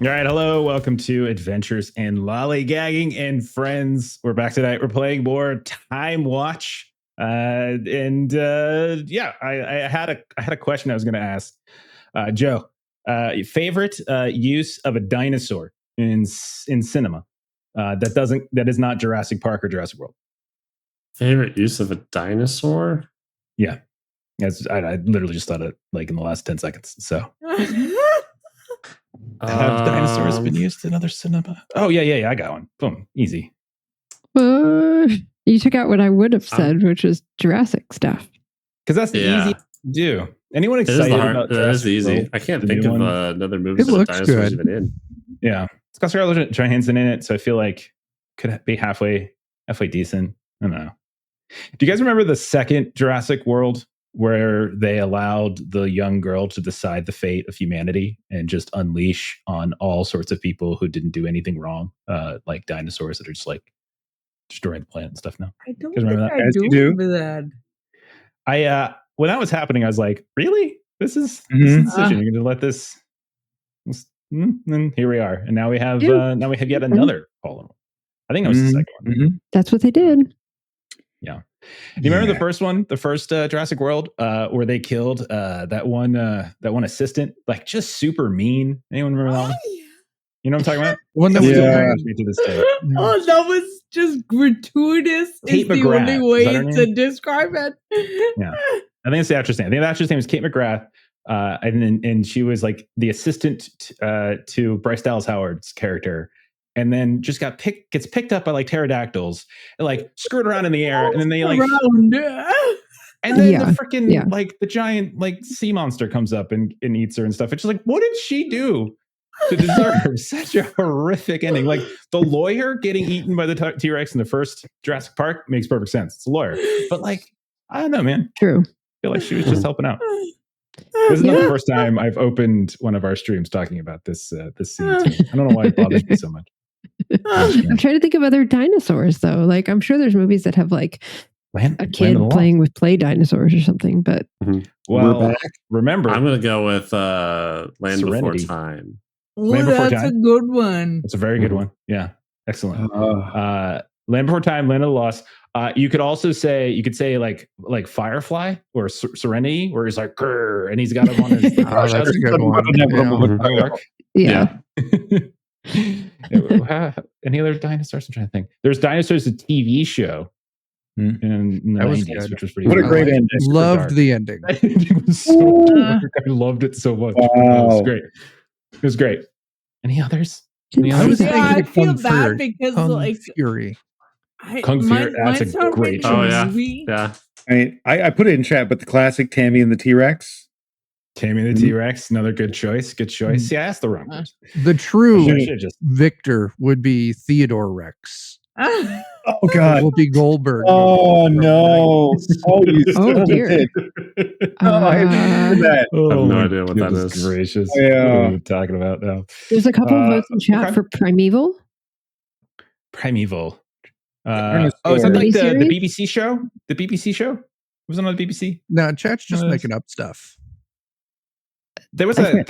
All right, hello, welcome to Adventures in Lollygagging and Friends. We're back tonight. We're playing more TIMEWATCH, I had a question I was going to ask Joe. Favorite use of a dinosaur in cinema that is not Jurassic Park or Jurassic World. Favorite use of a dinosaur? Yeah, I literally just thought it like in the last 10 seconds. So. Have dinosaurs been used in other cinema? Oh, yeah. I got one. Boom. Easy. You took out what I would have said, which is Jurassic stuff. Because that's the easy to do. Anyone excited about Jurassic? That is easy. World, I can't think of another movie that dinosaurs even in. Yeah. It's got Scarlett Johansson in it, so I feel like could be halfway decent. I don't know. Do you guys remember the second Jurassic World where they allowed the young girl to decide the fate of humanity and just unleash on all sorts of people who didn't do anything wrong, like dinosaurs that are just like destroying the planet and stuff now? I don't think I do remember that. When that was happening, I was like, really? This is a decision. You're going to let this? And here we are. And now we have yet another fallen one. I think that was the second one. Mm-hmm. That's what they did. Yeah. Do you remember the first one, the first Jurassic World, where they killed that one assistant, like just super mean? Anyone remember that one? Yeah. You know what I'm talking about? One that was me to this day. Oh, that was just gratuitous. Kate is McGrath. the only way to describe it. Yeah, I think it's the actress name. I think the actress name is Kate McGrath, and she was like the assistant to Bryce Dallas Howard's character. And then just gets picked up by like pterodactyls and like skirt around in the air, and then they like and then the freaking like the giant like sea monster comes up and eats her and stuff. It's just like, what did she do to deserve such a horrific ending? Like the lawyer getting eaten by the T-Rex in the first Jurassic Park makes perfect sense. It's a lawyer, but like I don't know, man. True. I feel like she was just helping out. This is not the first time I've opened one of our streams talking about this scene. Too. I don't know why it bothers me so much. I'm trying to think of other dinosaurs though. Like I'm sure there's movies that have like a kid playing with play dinosaurs or something. But well, remember, I'm going to go with Land Before Time. Oh, that's a good one. It's a very good one. Yeah, excellent. Land Before Time, Land of the Lost. You could say like Firefly or Serenity, where he's like, grrr, and he's got him on his. That's a good one. Yeah. Any other dinosaurs? I'm trying to think. There's Dinosaurs, a TV show in the 90s, which was pretty What a great ending. Loved the ending. It was so dark. I loved it so much. Wow. It was great. It was great. Any others? I feel bad because like Fury. Kung Fury, that's a great choice. Yeah. I put it in chat, but the classic Tammy and the T-Rex. Tammy and the T-Rex, another good choice. Good choice. Yeah, that's the wrong person. The true victor would be Theodore Rex. Oh God, Whoopi Goldberg. Oh no! Oh dear! I have no idea what that is. Gracious! Yeah. What are we talking about now? There's a couple of votes in chat for Primeval. Is that like the BBC show? The BBC show was it on the BBC? No, chat's just making up stuff. There was two people.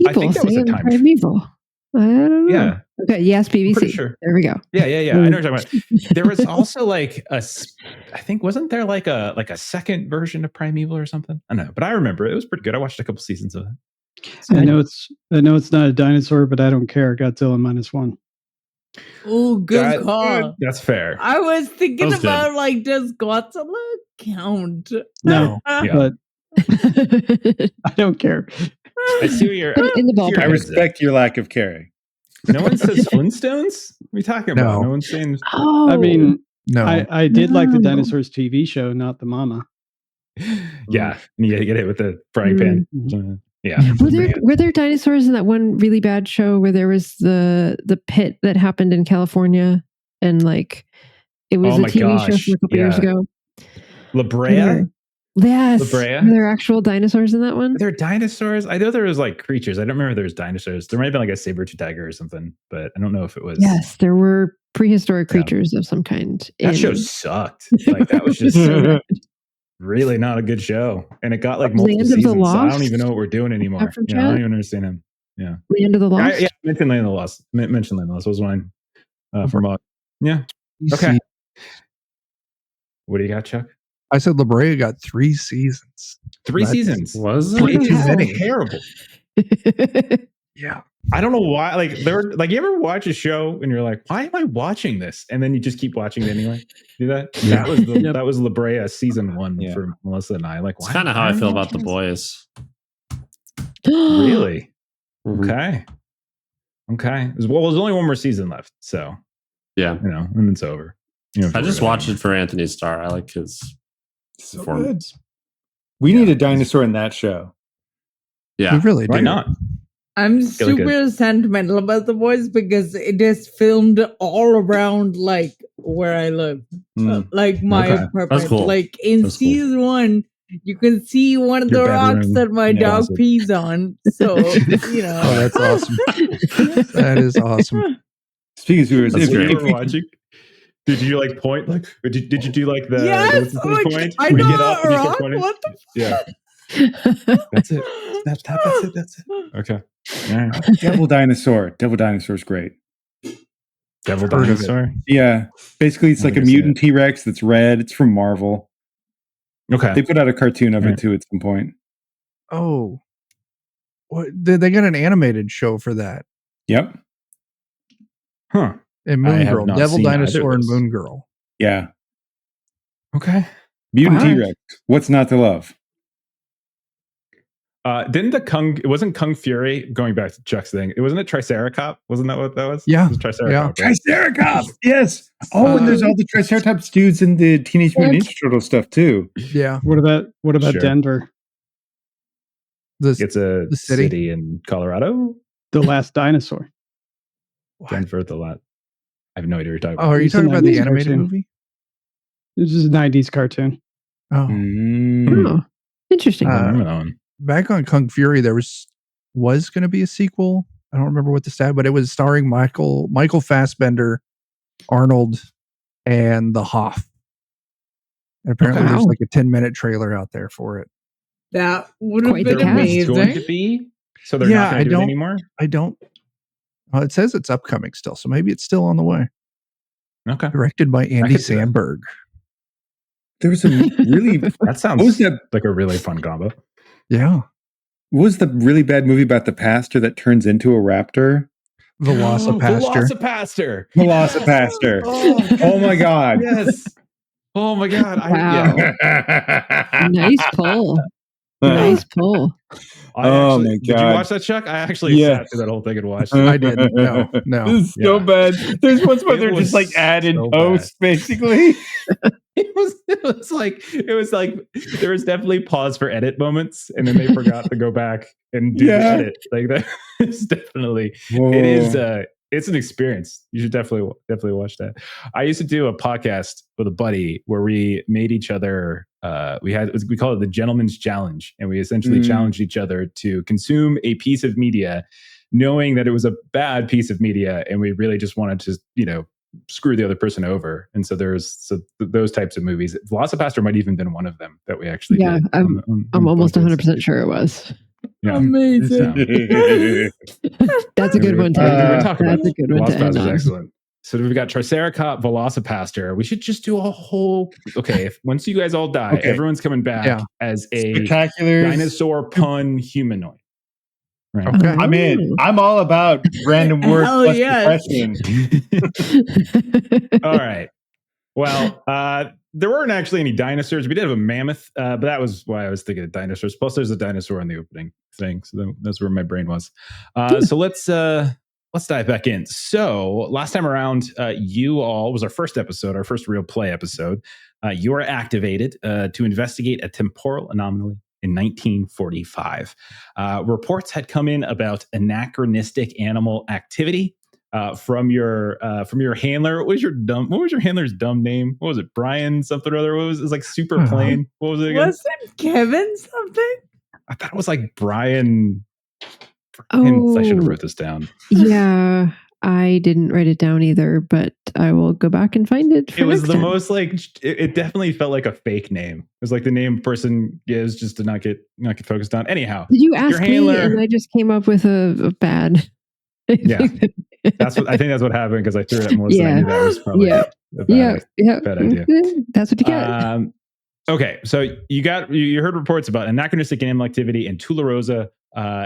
I think that was a time. Primeval. I don't know. Yeah. Okay. Yes, BBC. Sure. There we go. Yeah. I know what you're talking about. There was also like I think wasn't there like a second version of Primeval or something? I don't know, but I remember it was pretty good. I watched a couple seasons of it. I know it's not a dinosaur, but I don't care. Godzilla -1. Oh, good call. That's fair. I was thinking about like, does Godzilla count? No, but I don't care. I see what you're in the ballpark. I respect your lack of caring. No one says Flintstones? What are you talking about? No one's saying. Oh, I mean, no. I did like the dinosaurs TV show, not the mama. Yeah, you get hit with the frying pan. Yeah. Were there dinosaurs in that one really bad show where there was the pit that happened in California and like it was a TV show from a couple years ago? La Brea? Yes. La Brea? Were there actual dinosaurs in that one? There are dinosaurs. I know there was like creatures. I don't remember if there was dinosaurs. There might have been like a saber-tooth tiger or something, but I don't know if it was. Yes, there were prehistoric creatures of some kind. That show sucked. Like that was just really not a good show. And it got like multiple seasons. So I don't even know what we're doing anymore. I don't even understand him. Yeah. Land of the Lost? Yeah, mention Land of the Lost. Mention Land of the Lost was mine. From yeah. Okay. What do you got, Chuck? I said La Brea got 3 seasons. 3 seasons. Was it? Too many. Terrible. Yeah. I don't know why. Like you ever watch a show and you're like, why am I watching this? And then you just keep watching it anyway. Do that? Yeah. That was La Brea season 1 for Melissa and I. Like, it's kind of how I feel about The Boys. Really? Mm-hmm. Okay. Well, there's only one more season left, so yeah, and it's over. I just watched it for Anthony Starr. I like his performance. Good. We need a dinosaur in that show. Yeah, we really do. Why not? I'm super sentimental about The Boys because it is filmed all around like where I live, like my apartment. That's cool. Like in season 1, you can see one of the rocks that my dog pees on. So Oh, that's awesome. That is awesome. Speaking of viewers, if you were watching, did you like point? Like, did you do like the point? I know a rock. What the? Yeah. That's it. That's it. Okay. Yeah. Devil Dinosaur is great. Devil Dinosaur? Yeah. Basically, it's like a mutant T-Rex that's red. It's from Marvel. Okay. They put out a cartoon of it too at some point. Oh. What? They got an animated show for that. Yep. Huh. And Moon Girl. Devil Dinosaur and Moon Girl. Yeah. Okay. Mutant T-Rex. What's not to love? Didn't it wasn't Kung Fury, going back to Chuck's thing, wasn't it Triceracop? Wasn't that what that was? Yeah. It was Triceracop. Yeah. Right? Triceracop! Yes! Oh, and there's all the Triceratops dudes in the Teenage Mutant Ninja Turtle stuff too. Yeah. What about Denver? It's a city in Colorado? The Last Dinosaur. Denver, I have no idea what you're talking about. Oh, are you talking about the animated movie? This is a 90s cartoon. Oh. Oh, interesting. I remember that one. Back on Kung Fury, there was going to be a sequel. I don't remember what the stat, but it was starring Michael Fassbender, Arnold, and the Hoff. And apparently there's like a 10-minute trailer out there for it. That would have been amazing. Going to be? So they're not going to do it anymore? I don't. Well, it says it's upcoming still, so maybe it's still on the way. Okay. Directed by Andy Samberg. There was a really... that sounds like a really fun combo. Yeah. What was the really bad movie about the pastor that turns into a raptor? Velocipaster. Velocipaster. Oh my God. Yes. Oh my God. Wow. Nice pull. Nice pull. My God. Did you watch that, Chuck? I actually sat through that whole thing and watched it. I didn't. No. This is so bad. There's one spot they're just like add in post, basically. It was like there was definitely pause for edit moments, and then they forgot to go back and do the edit. Like that is definitely it's an experience. You should definitely watch that. I used to do a podcast with a buddy where we made each other we call it the Gentleman's Challenge, and we essentially challenged each other to consume a piece of media knowing that it was a bad piece of media, and we really just wanted to screw the other person over. And so those types of movies. Velocipaster might even been one of them that we actually did. I'm almost 100% sure it was. Yeah. Amazing. That's a good one, too. That's a good one. Velocipaster is excellent. So we've got Triceracop, Velocipaster. We should just do a whole... Okay, once you guys all die, everyone's coming back as a spectacular dinosaur pun humanoid. Right. Okay. I'm in. I'm all about random word plus depression. All right. Well, there weren't actually any dinosaurs. We did have a mammoth, but that was why I was thinking of dinosaurs. Plus, there's a dinosaur in the opening thing, so that's where my brain was. So let's dive back in. So last time around, you all was our first episode, our first real play episode. You were activated to investigate a temporal anomaly in 1945. Reports had come in about anachronistic animal activity from your handler. What was your handler's dumb name? What was it? Brian something or other? What was it? It was like super plain. What was it again? Was it Kevin something? I thought it was like Brian. Oh, I should have wrote this down. Yeah. I didn't write it down either, but I will go back and find it. It was the most like it definitely felt like a fake name. It was like the name a person gives just to not get focused on. Anyhow, did you ask me? And I just came up with a bad. Yeah, that's what I think. That's what happened because I threw it at Melissa. Yeah, I knew that was probably a bad idea. That's what you get. Okay, so you heard reports about anachronistic game activity in Tularosa,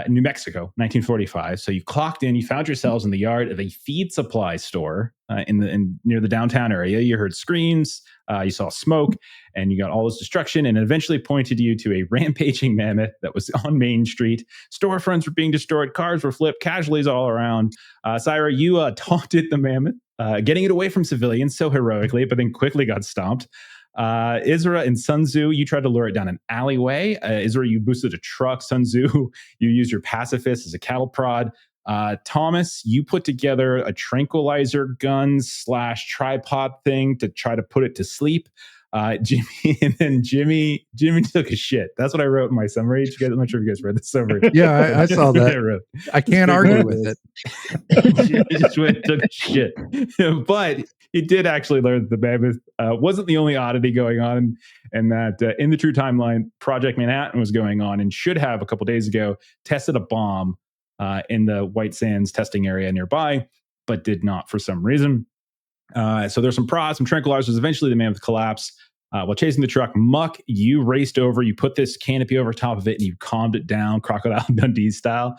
New Mexico, 1945. So you clocked in. You found yourselves in the yard of a feed supply store in near the downtown area. You heard screams. You saw smoke, and you got all this destruction. And it eventually pointed you to a rampaging mammoth that was on Main Street. Storefronts were being destroyed. Cars were flipped. Casualties all around. Syra, you taunted the mammoth, getting it away from civilians so heroically, but then quickly got stomped. Isra and Sun Tzu, you tried to lure it down an alleyway. Isra, you boosted a truck. Sun Tzu, you used your pacifist as a cattle prod. Thomas, you put together a tranquilizer gun / tripod thing to try to put it to sleep. Jimmy took a shit. That's what I wrote in my summary. I'm not sure if you guys read the summary. Yeah, I saw that. I can't argue with it. Jimmy just went and took a shit. But he did actually learn that the mammoth wasn't the only oddity going on, and that in the true timeline, Project Manhattan was going on and should have a couple days ago tested a bomb in the White Sands testing area nearby, but did not for some reason. So there's some tranquilizers. Eventually, the mammoth collapsed. While chasing the truck, Muck, you raced over. You put this canopy over top of it, and you calmed it down, Crocodile Dundee style,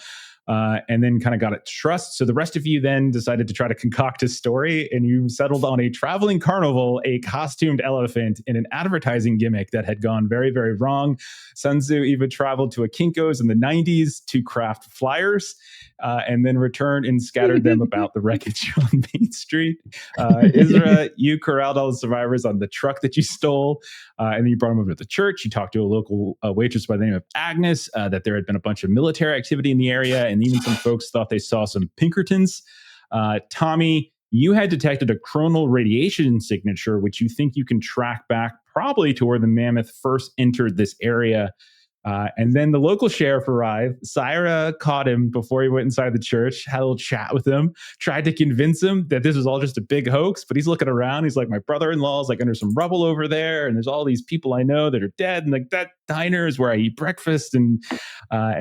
and then kind of got it to trust. So the rest of you then decided to try to concoct a story, and you settled on a traveling carnival, a costumed elephant, and an advertising gimmick that had gone very, very wrong. Sun Tzu even traveled to a Kinko's in the 90s to craft flyers, and then returned and scattered them about the wreckage on Main Street. Isra, you corralled all the survivors on the truck that you stole, and then you brought them over to the church. You talked to a local waitress by the name of Agnes, that there had been a bunch of military activity in the area, and even some folks thought they saw some Pinkertons. Tommy, you had detected a coronal radiation signature, which you think you can track back probably to where the mammoth first entered this area. And then the local sheriff arrived. Syra caught him before he went inside the church, had a little chat with him, tried to convince him that this was all just a big hoax, but he's looking around. He's like, my brother-in-law is like under some rubble over there, and there's all these people I know that are dead, and like that diner is where I eat breakfast. And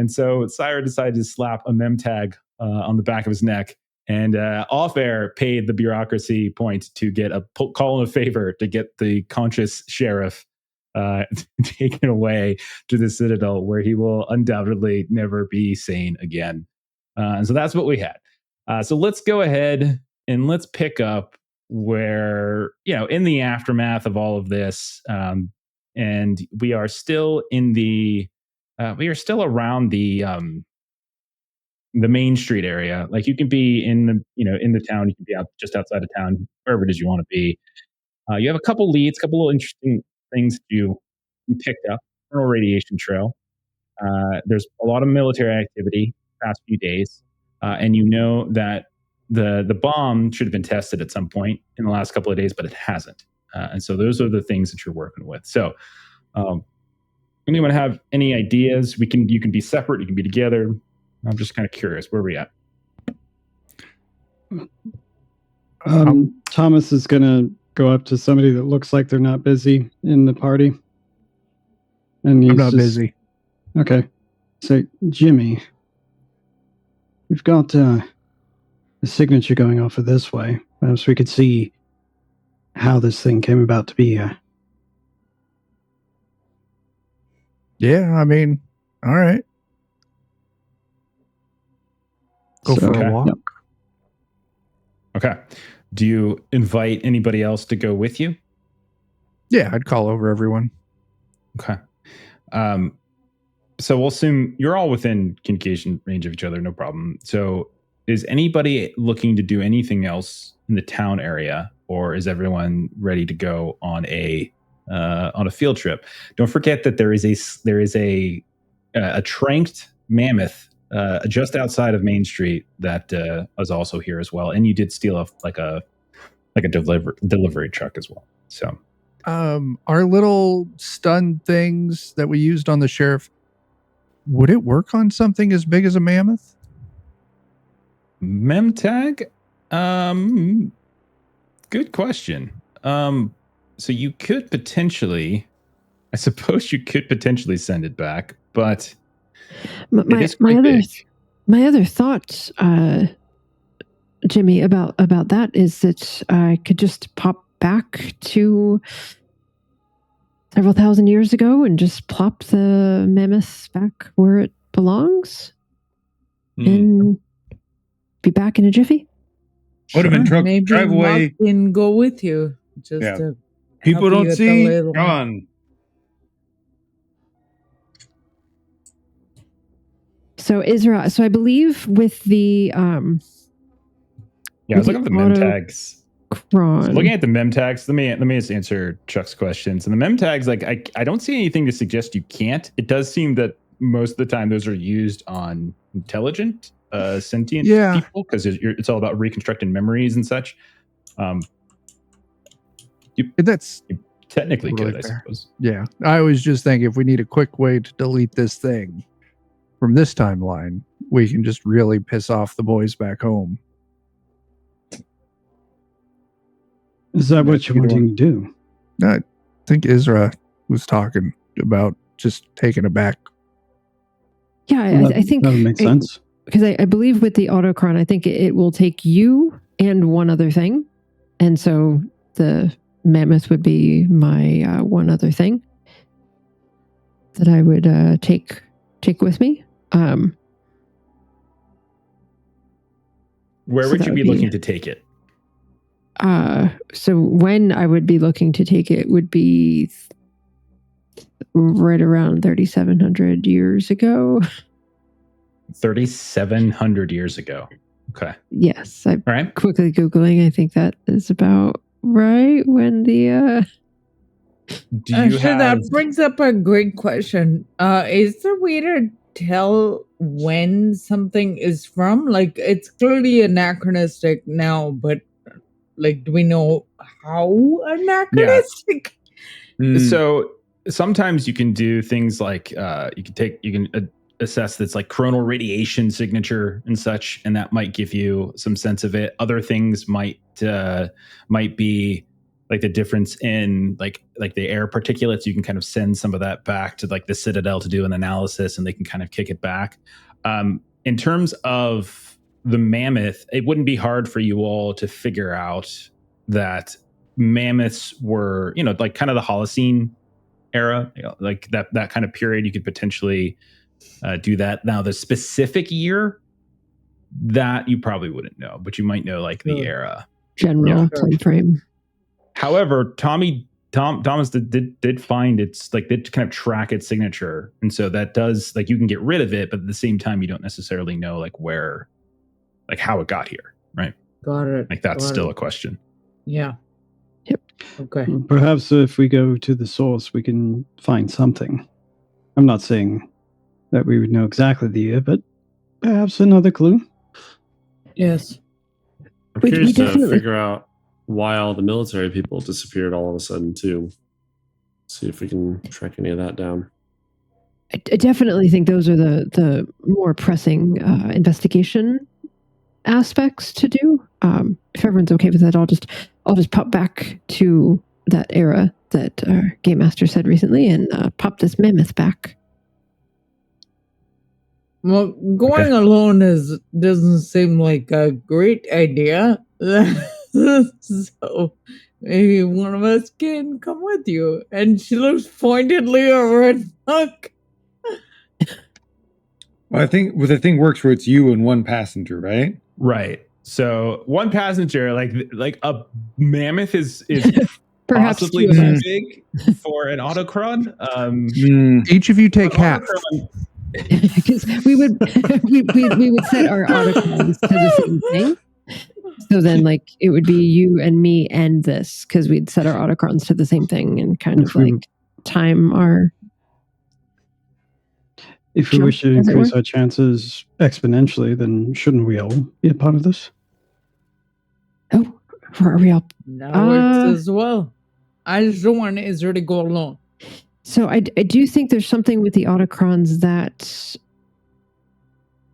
so Syra decided to slap a mem tag on the back of his neck, and off air paid the bureaucracy point to get call in a favor to get the conscious sheriff taken away to the Citadel, where he will undoubtedly never be sane again. And so that's what we had. So let's go ahead and let's pick up where, in the aftermath of all of this, and we are still around the Main Street area. Like, you can be in the town, you can be just outside of town, wherever it is you want to be. You have a couple leads, couple of interesting things you picked up. Coronal radiation trail. There's a lot of military activity the past few days, and you know that the bomb should have been tested at some point in the last couple of days, but it hasn't. And so those are the things that you're working with. So, anyone have any ideas? You can be separate, you can be together. I'm just kind of curious, where are we at? Thomas is going to go up to somebody that looks like they're not busy in the party. And I'm not busy. Okay. So, Jimmy, we've got a signature going off of this way. Perhaps we could see how this thing came about to be here. Yeah, I mean, all right. Go for a walk. Yep. Okay. Do you invite anybody else to go with you? Yeah, I'd call over everyone. Okay. So we'll assume you're all within communication range of each other, no problem. So is anybody looking to do anything else in the town area, or is everyone ready to go on a field trip? Don't forget that there is a tranked mammoth just outside of Main Street that is also here as well, and you did steal a delivery truck as well. So, our little stun things that we used on the sheriff, would it work on something as big as a mammoth? Memtag? Good question. So you could potentially, I suppose you could potentially send it back, but my other thought, Jimmy, about that is that I could just pop back to several thousand years ago and just plop the mammoth back where it belongs and be back in a jiffy. Would have been drive away and go with you. Just to people don't see. Come on. So Isra, so I believe with the I was looking at the mem tags. So looking at the mem tags, let me just answer Chuck's questions. And the mem tags, like I don't see anything to suggest you can't. It does seem that most of the time those are used on intelligent, sentient people because it's all about reconstructing memories and such. That's technically good, I suppose. Yeah, I was just thinking if we need a quick way to delete this thing from this timeline, we can just really piss off the boys back home. Is that what you're wanting to do? I think Isra was talking about just taking it back. Yeah, I think that would make sense. Because I believe with the autocron, I think it will take you and one other thing. And so the mammoth would be my one other thing that I would take with me. Where would you be looking to take it? So when I would be looking to take it would be right around 3,700 years ago. 3,700 years ago. Okay. Yes. I'm right. Quickly Googling. I think that is about right when the... That brings up a great question. Is there a way to tell when something is from? Like, it's clearly anachronistic now, but like, do we know how anachronistic? Yeah. So sometimes you can do things like you can assess that's like coronal radiation signature and such, and that might give you some sense of it. Other things might be like the difference in like the air particulates. You can kind of send some of that back to like the Citadel to do an analysis, and they can kind of kick it back. In terms of the mammoth, it wouldn't be hard for you all to figure out that mammoths were, like kind of the Holocene era, like that kind of period. You could potentially do that. Now, the specific year that you probably wouldn't know, but you might know like the era, general time frame. However, Thomas did find it's like did kind of track its signature, and so that does like you can get rid of it, but at the same time you don't necessarily know like where, like how it got here, right? Got it. Like that's still a question. Yeah. Yep. Okay. Perhaps if we go to the source, we can find something. I'm not saying that we would know exactly the year, but perhaps another clue. Yes. I'm curious to figure out why all the military people disappeared all of a sudden too. See if we can track any of that down. I definitely think those are the more pressing investigation aspects to do. If everyone's okay with that, I'll just pop back to that era that our Game Master said recently and pop this mammoth back. Well, going alone doesn't seem like a great idea. So maybe one of us can come with you. And she looks pointedly over at Huck. Well, I think the thing works where it's you and one passenger, right? Right. So one passenger, like a mammoth is possibly too big for an autocron. Each of you take half. Because we would set our autocrons to the same thing. So then, like, it would be you and me and this, because we'd set our autocrons to the same thing and kind of like time our. If we wish to increase our chances exponentially, then shouldn't we all be a part of this? Oh, are we all? That works as well. I just don't want Israel to go alone. So I do think there's something with the autocrons that.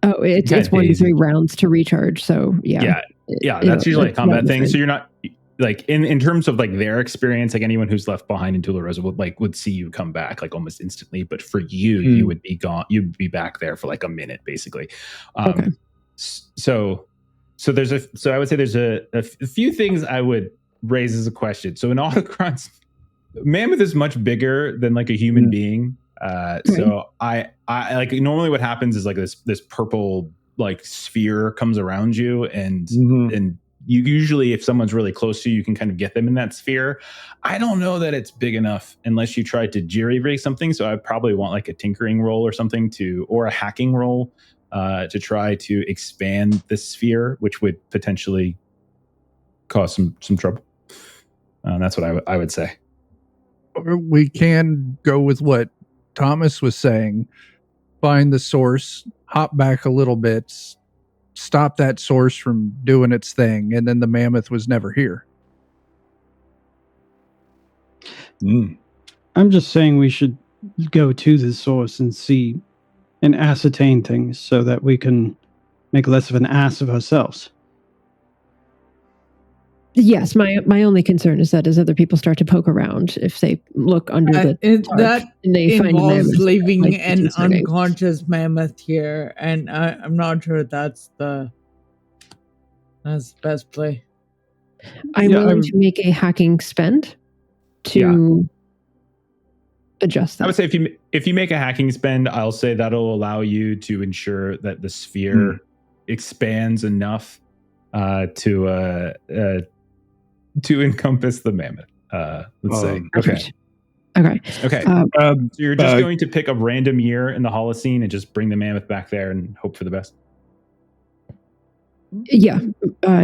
Oh, it's 1 to 3 rounds to recharge. So yeah. Yeah, that's usually a combat thing. So you're not like in terms of like their experience, like anyone who's left behind in Tularosa would see you come back like almost instantly. But for you, you would be gone. You'd be back there for like a minute, basically. Okay. So I would say there's a few things I would raise as a question. So an autocron's mammoth is much bigger than like a human being. So I like normally what happens is like this purple like sphere comes around you and you usually, if someone's really close to you, you can kind of get them in that sphere. I don't know that it's big enough unless you try to jerry-rig something. So I probably want like a tinkering roll or something or a hacking roll to try to expand the sphere, which would potentially cause some trouble. That's what I would say. We can go with what Thomas was saying. Find the source, hop back a little bit, stop that source from doing its thing, and then the mammoth was never here. I'm just saying we should go to the source and see and ascertain things so that we can make less of an ass of ourselves. Yes, my only concern is that as other people start to poke around, if they look under the tarp and they find a mammoth, leaving an unconscious mammoth here, and I'm not sure that's the best play. I'm willing to make a hacking spend to adjust that. I would say if you make a hacking spend, I'll say that'll allow you to ensure that the sphere expands enough to encompass the mammoth. Let's say. Okay. So you're just going to pick a random year in the Holocene and just bring the mammoth back there and hope for the best. Yeah,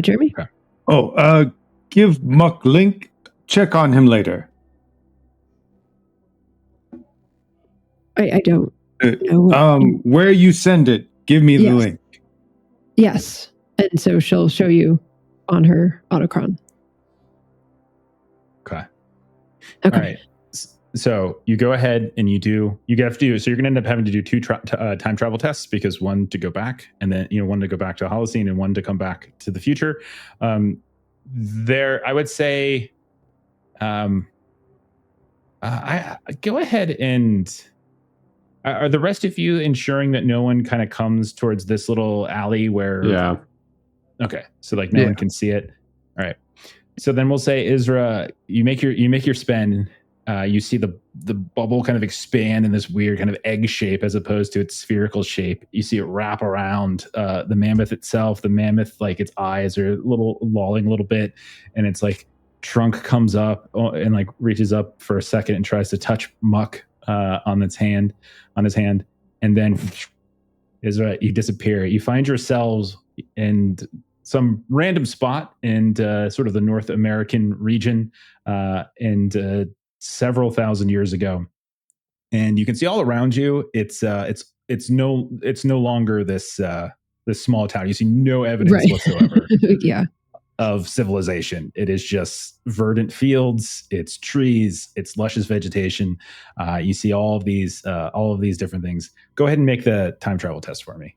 Jeremy. Okay. Give Muck link. Check on him later. I don't know. Where you send it, give me the link. Yes, and so she'll show you on her autocron. Okay. All right. So you go ahead and you have to do, so you're going to end up having to do two time travel tests, because one to go back and then, one to go back to a Holocene and one to come back to the future. I would say, I go ahead and are the rest of you ensuring that no one kind of comes towards this little alley where, okay. So like no one can see it. All right. So then we'll say, Isra, you make your spend. You see the bubble kind of expand in this weird kind of egg shape as opposed to its spherical shape. You see it wrap around the mammoth itself. The mammoth, like its eyes are lolling a little bit, and its like trunk comes up and like reaches up for a second and tries to touch Muck on his hand, and then Isra, you disappear. You find yourselves in some random spot in sort of the North American region, and several thousand years ago, and you can see all around you. It's no longer this small town. You see no evidence whatsoever of civilization. It is just verdant fields, it's trees, it's luscious vegetation. You see all of these different things. Go ahead and make the time travel test for me.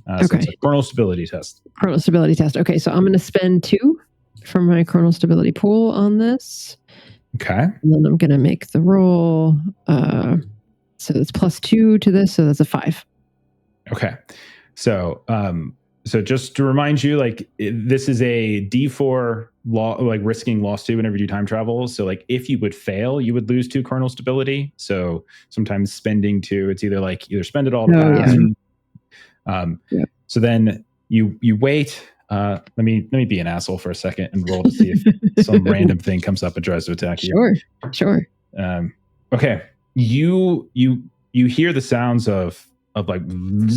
So it's a chronal stability test. Chronal stability test. Okay, so I'm going to spend 2 from my chronal stability pool on this. Okay. And then I'm going to make the roll. So it's +2 to this, so that's a 5. Okay. So just to remind you, like this is a D4 risking loss 2 whenever you do time travel. So like if you would fail, you would lose 2 chronal stability. So sometimes spending 2, it's either spend it all to pass. So then you wait. Let me be an asshole for a second and roll to see if some random thing comes up and tries to attack you. Sure. Okay. You hear the sounds of like, and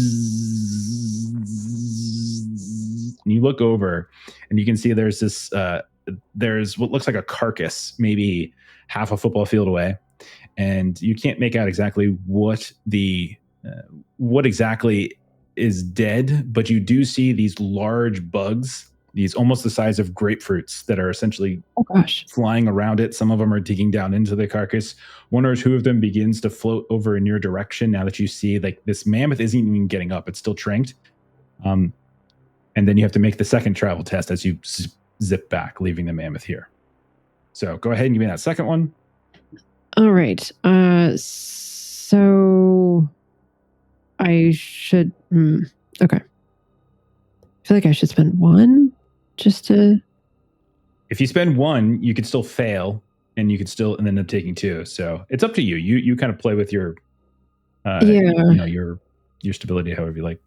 you look over and you can see there's what looks like a carcass, maybe half a football field away, and you can't make out exactly what exactly is dead, but you do see these large bugs, these almost the size of grapefruits that are essentially flying around it. Some of them are digging down into the carcass. 1 or 2 of them begins to float over in your direction now that you see like this mammoth isn't even getting up. It's still tranked. And And then you have to make the second travel test as you zip back, leaving the mammoth here. So go ahead and give me that second one. All right. So I should. Okay. I feel like I should spend one just to. If you spend one, you could still fail, and you could still end up taking two. So it's up to you. You kind of play with your, your stability however you like.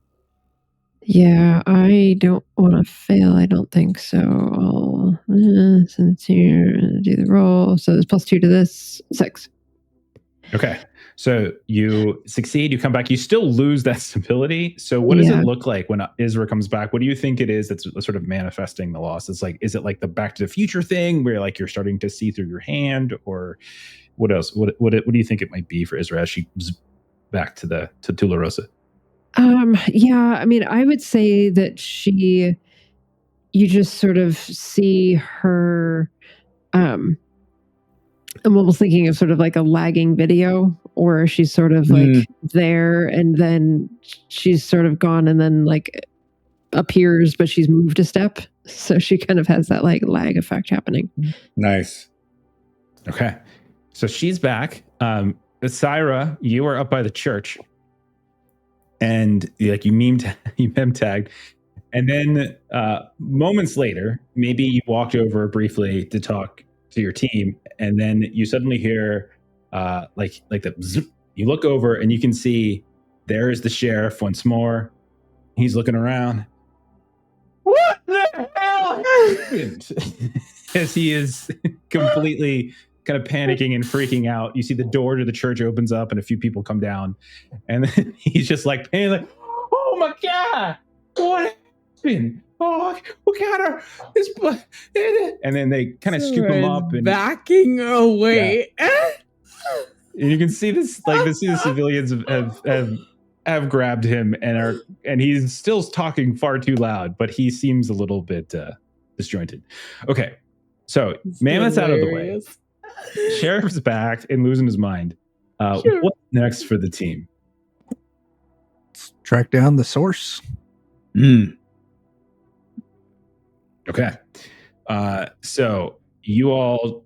Yeah, I don't want to fail. I don't think so. I'll send it here and do the roll. So there's +2 to this, 6. Okay. So you succeed, you come back, you still lose that stability. So what does it look like when Isra comes back? What do you think it is that's sort of manifesting the loss? It's like, is it like the Back to the Future thing where like you're starting to see through your hand, or what else? What do you think it might be for Isra as she back to Tularosa? Yeah, I mean, I would say that you just sort of see her, I'm almost thinking of sort of like a lagging video, or she's sort of like there and then she's sort of gone and then like appears, but she's moved a step. So she kind of has that like lag effect happening. Nice. Okay. So she's back. Syra, you are up by the church. And like you mem tagged, and then moments later, maybe you walked over briefly to talk to your team, and then you suddenly hear like the zzz. You look over and you can see there's the sheriff once more. He's looking around. What the hell happened? As he is completely kind of panicking and freaking out. You see the door to the church opens up and a few people come down, and then he's just like panicking, like, oh my God, what happened? Oh, we got her. And then they kind of scoop him up and backing away. Yeah. And you can see this, like the civilians have grabbed him and he's still talking far too loud, but he seems a little bit disjointed. Okay, so Mammoth's out of the way. Sheriff's back and losing his mind. Sure. What's next for the team? Let's track down the source. Okay. So you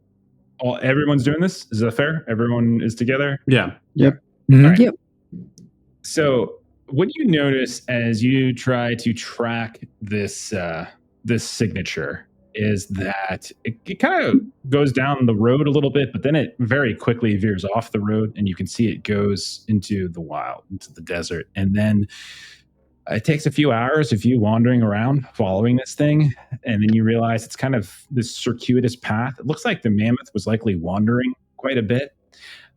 everyone's doing this? Is that fair? Everyone is together? Yeah. Yep. All right. Yep. So what do you notice as you try to track this signature is that it kind of goes down the road a little bit, but then it very quickly veers off the road, and you can see it goes into the wild, into the desert. And then it takes a few hours of you wandering around following this thing, and then you realize it's kind of this circuitous path. It looks like the mammoth was likely wandering quite a bit.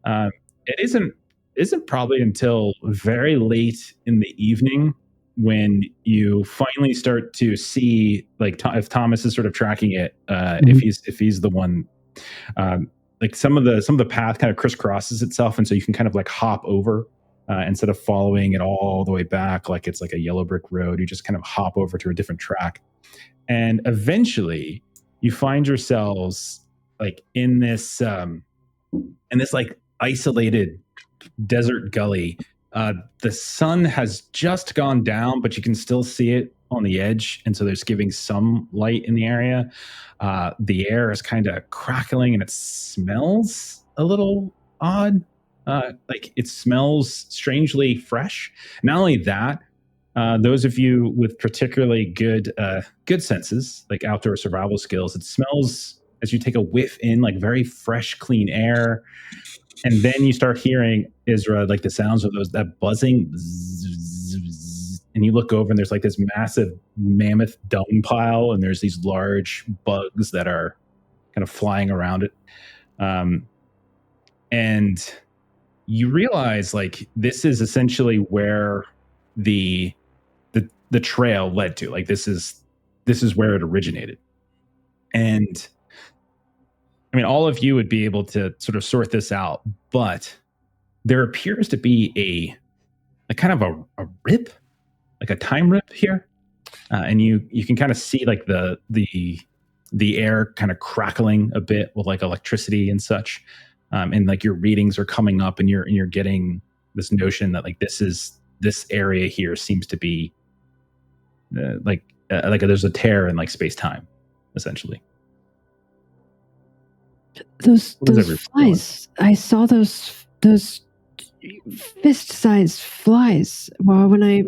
It isn't probably until very late in the evening when you finally start to see, like, if Thomas is sort of tracking it, if he's the one, like some of the path kind of crisscrosses itself, and so you can kind of like hop over instead of following it all the way back like it's like a yellow brick road. You just kind of hop over to a different track, and eventually you find yourselves like in this like isolated desert gully. The sun has just gone down, but you can still see it on the edge, and so there's giving some light in the area. The air is kind of crackling, and it smells a little odd. Like it smells strangely fresh. Not only that, those of you with particularly good senses, like outdoor survival skills, it smells, as you take a whiff in, like very fresh, clean air. And then you start hearing, Isra, like the sounds of that buzzing, and you look over and there's like this massive mammoth dung pile, and there's these large bugs that are kind of flying around it. And you realize like this is essentially where the trail led to. Like this is where it originated. And I mean, all of you would be able to sort of sort this out, but there appears to be a kind of a rip, like a time rip here, and you can kind of see like the air kind of crackling a bit with like electricity and such, and like your readings are coming up, and you're getting this notion that like this area here seems to be like there's a tear in like space-time, essentially. Those flies. I saw those fist-sized flies when I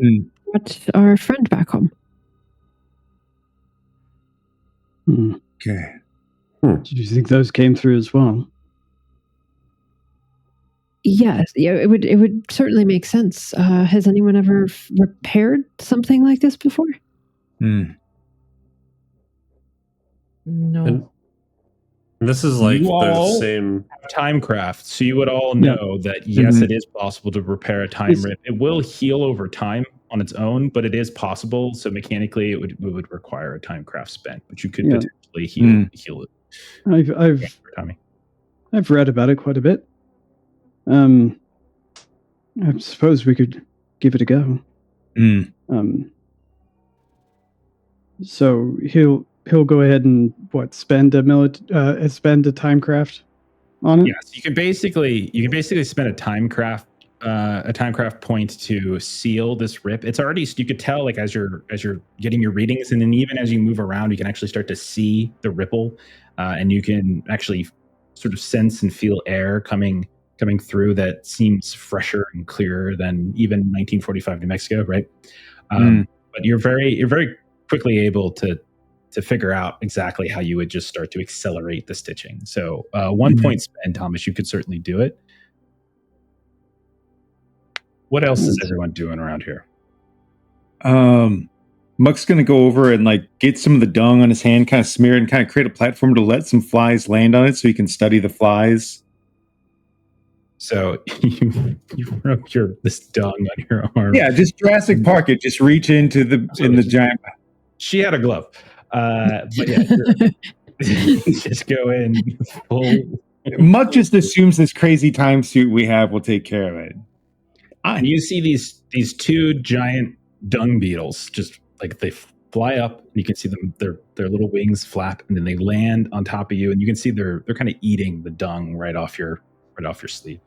brought our friend back home. Okay. Did you think those came through as well? Yes, yeah, it would certainly make sense. Has anyone ever repaired something like this before? No. And this is like the same Timecraft, so you would all know that yes, it is possible to repair a time rip. It will heal over time on its own, but it is possible. So mechanically, it would require a timecraft spent, but you could potentially heal it. I've read about it quite a bit. I suppose we could give it a go. So he'll go ahead and spend a timecraft on it. Yes, you can basically spend a timecraft point to seal this rip. It's already, you could tell like as you're getting your readings, and then even as you move around, you can actually start to see the ripple, and you can actually sort of sense and feel air coming through that seems fresher and clearer than even 1945 New Mexico, right? But you're very quickly able to figure out exactly how you would just start to accelerate the stitching. So 1 point spent, Thomas, you could certainly do it. What else is everyone doing around here? Muck's going to go over and like get some of the dung on his hand, kind of smear it and kind of create a platform to let some flies land on it so he can study the flies. So you rub this dung on your arm. Yeah, just Jurassic Park it. Just reach into the giant. She had a glove. But yeah, just go in full. Muck just assumes this crazy time suit we have will take care of it. And you see these two giant dung beetles just like they fly up. And you can see them; their little wings flap, and then they land on top of you. And you can see they're kind of eating the dung right off your sleeve.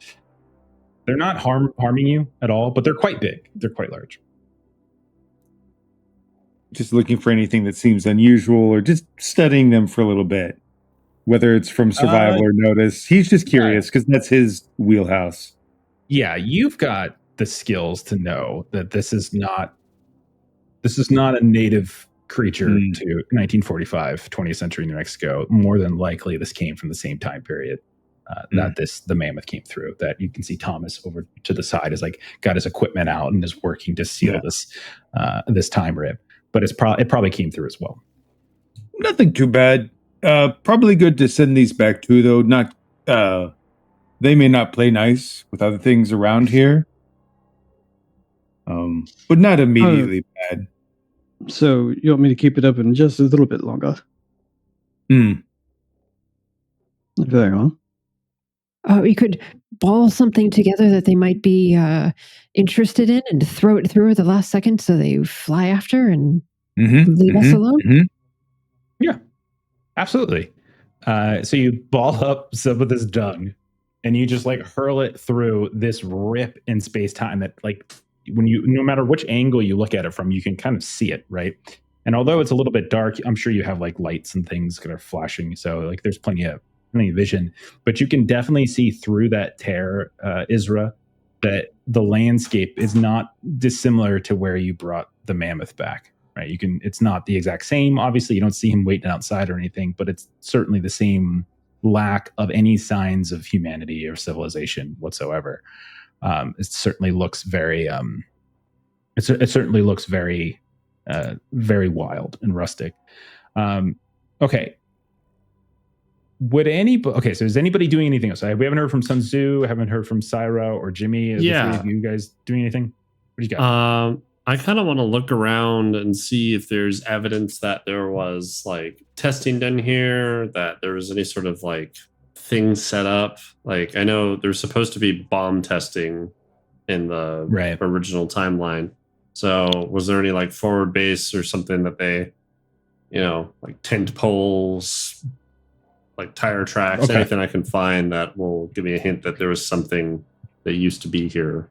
They're not harming you at all, but they're quite big. They're quite large. Just looking for anything that seems unusual, or just studying them for a little bit, whether it's from survival or notice. He's just curious because that's his wheelhouse. Yeah, you've got the skills to know that this is not a native creature to 1945, 20th century New Mexico. More than likely, this came from the same time period that the mammoth came through. That you can see Thomas over to the side is like got his equipment out and is working to seal this time rip. But it probably came through as well. Nothing too bad. Probably good to send these back too, though. Not they may not play nice with other things around here, but not immediately bad. So you want me to keep it open just a little bit longer? Very well. We could ball something together that they might be interested in and throw it through at the last second so they fly after and leave us alone? Yeah, absolutely. So you ball up some of this dung and you just like hurl it through this rip in space-time that like no matter which angle you look at it from, you can kind of see it, right? And although it's a little bit dark, I'm sure you have like lights and things that are flashing. So like there's plenty of vision, but you can definitely see through that tear, Isra, that the landscape is not dissimilar to where you brought the mammoth back, right? It's not the exact same. Obviously, you don't see him waiting outside or anything, but it's certainly the same lack of any signs of humanity or civilization whatsoever. It certainly looks very, very wild and rustic. Okay. So is anybody doing anything else? We haven't heard from Sun Tzu, haven't heard from Syra or Jimmy. Are you guys doing anything? What do you got? I kind of want to look around and see if there's evidence that there was like testing done here, that there was any sort of like thing set up. Like I know there's supposed to be bomb testing in the original timeline. So was there any like forward base or something that they, like tent poles, like tire tracks, anything I can find that will give me a hint that there was something that used to be here?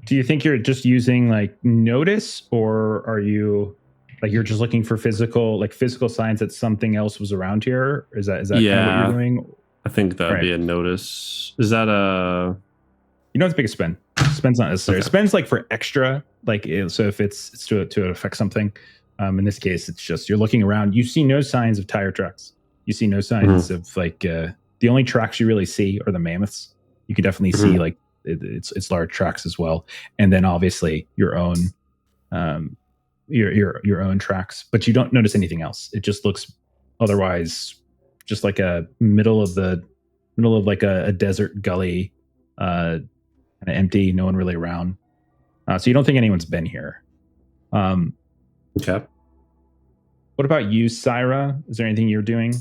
Do you think you're just using like notice, or are you Like you're just looking for physical signs that something else was around here? Is that kind of what you're doing? I think that'd be a notice. Is that a... You don't have to pick a spend. Spend's not necessary. Okay. Spend's like for extra, so if it's to affect something. In this case, it's just you're looking around. You see no signs of tire tracks. You see no signs of the only tracks you really see are the mammoths. You can definitely see like it's large tracks as well, and then obviously your own your own tracks. But you don't notice anything else. It just looks otherwise just like a middle of like a desert gully. Kind of empty, no one really around. So you don't think anyone's been here. Okay. What about you, Syra? Is there anything you're doing?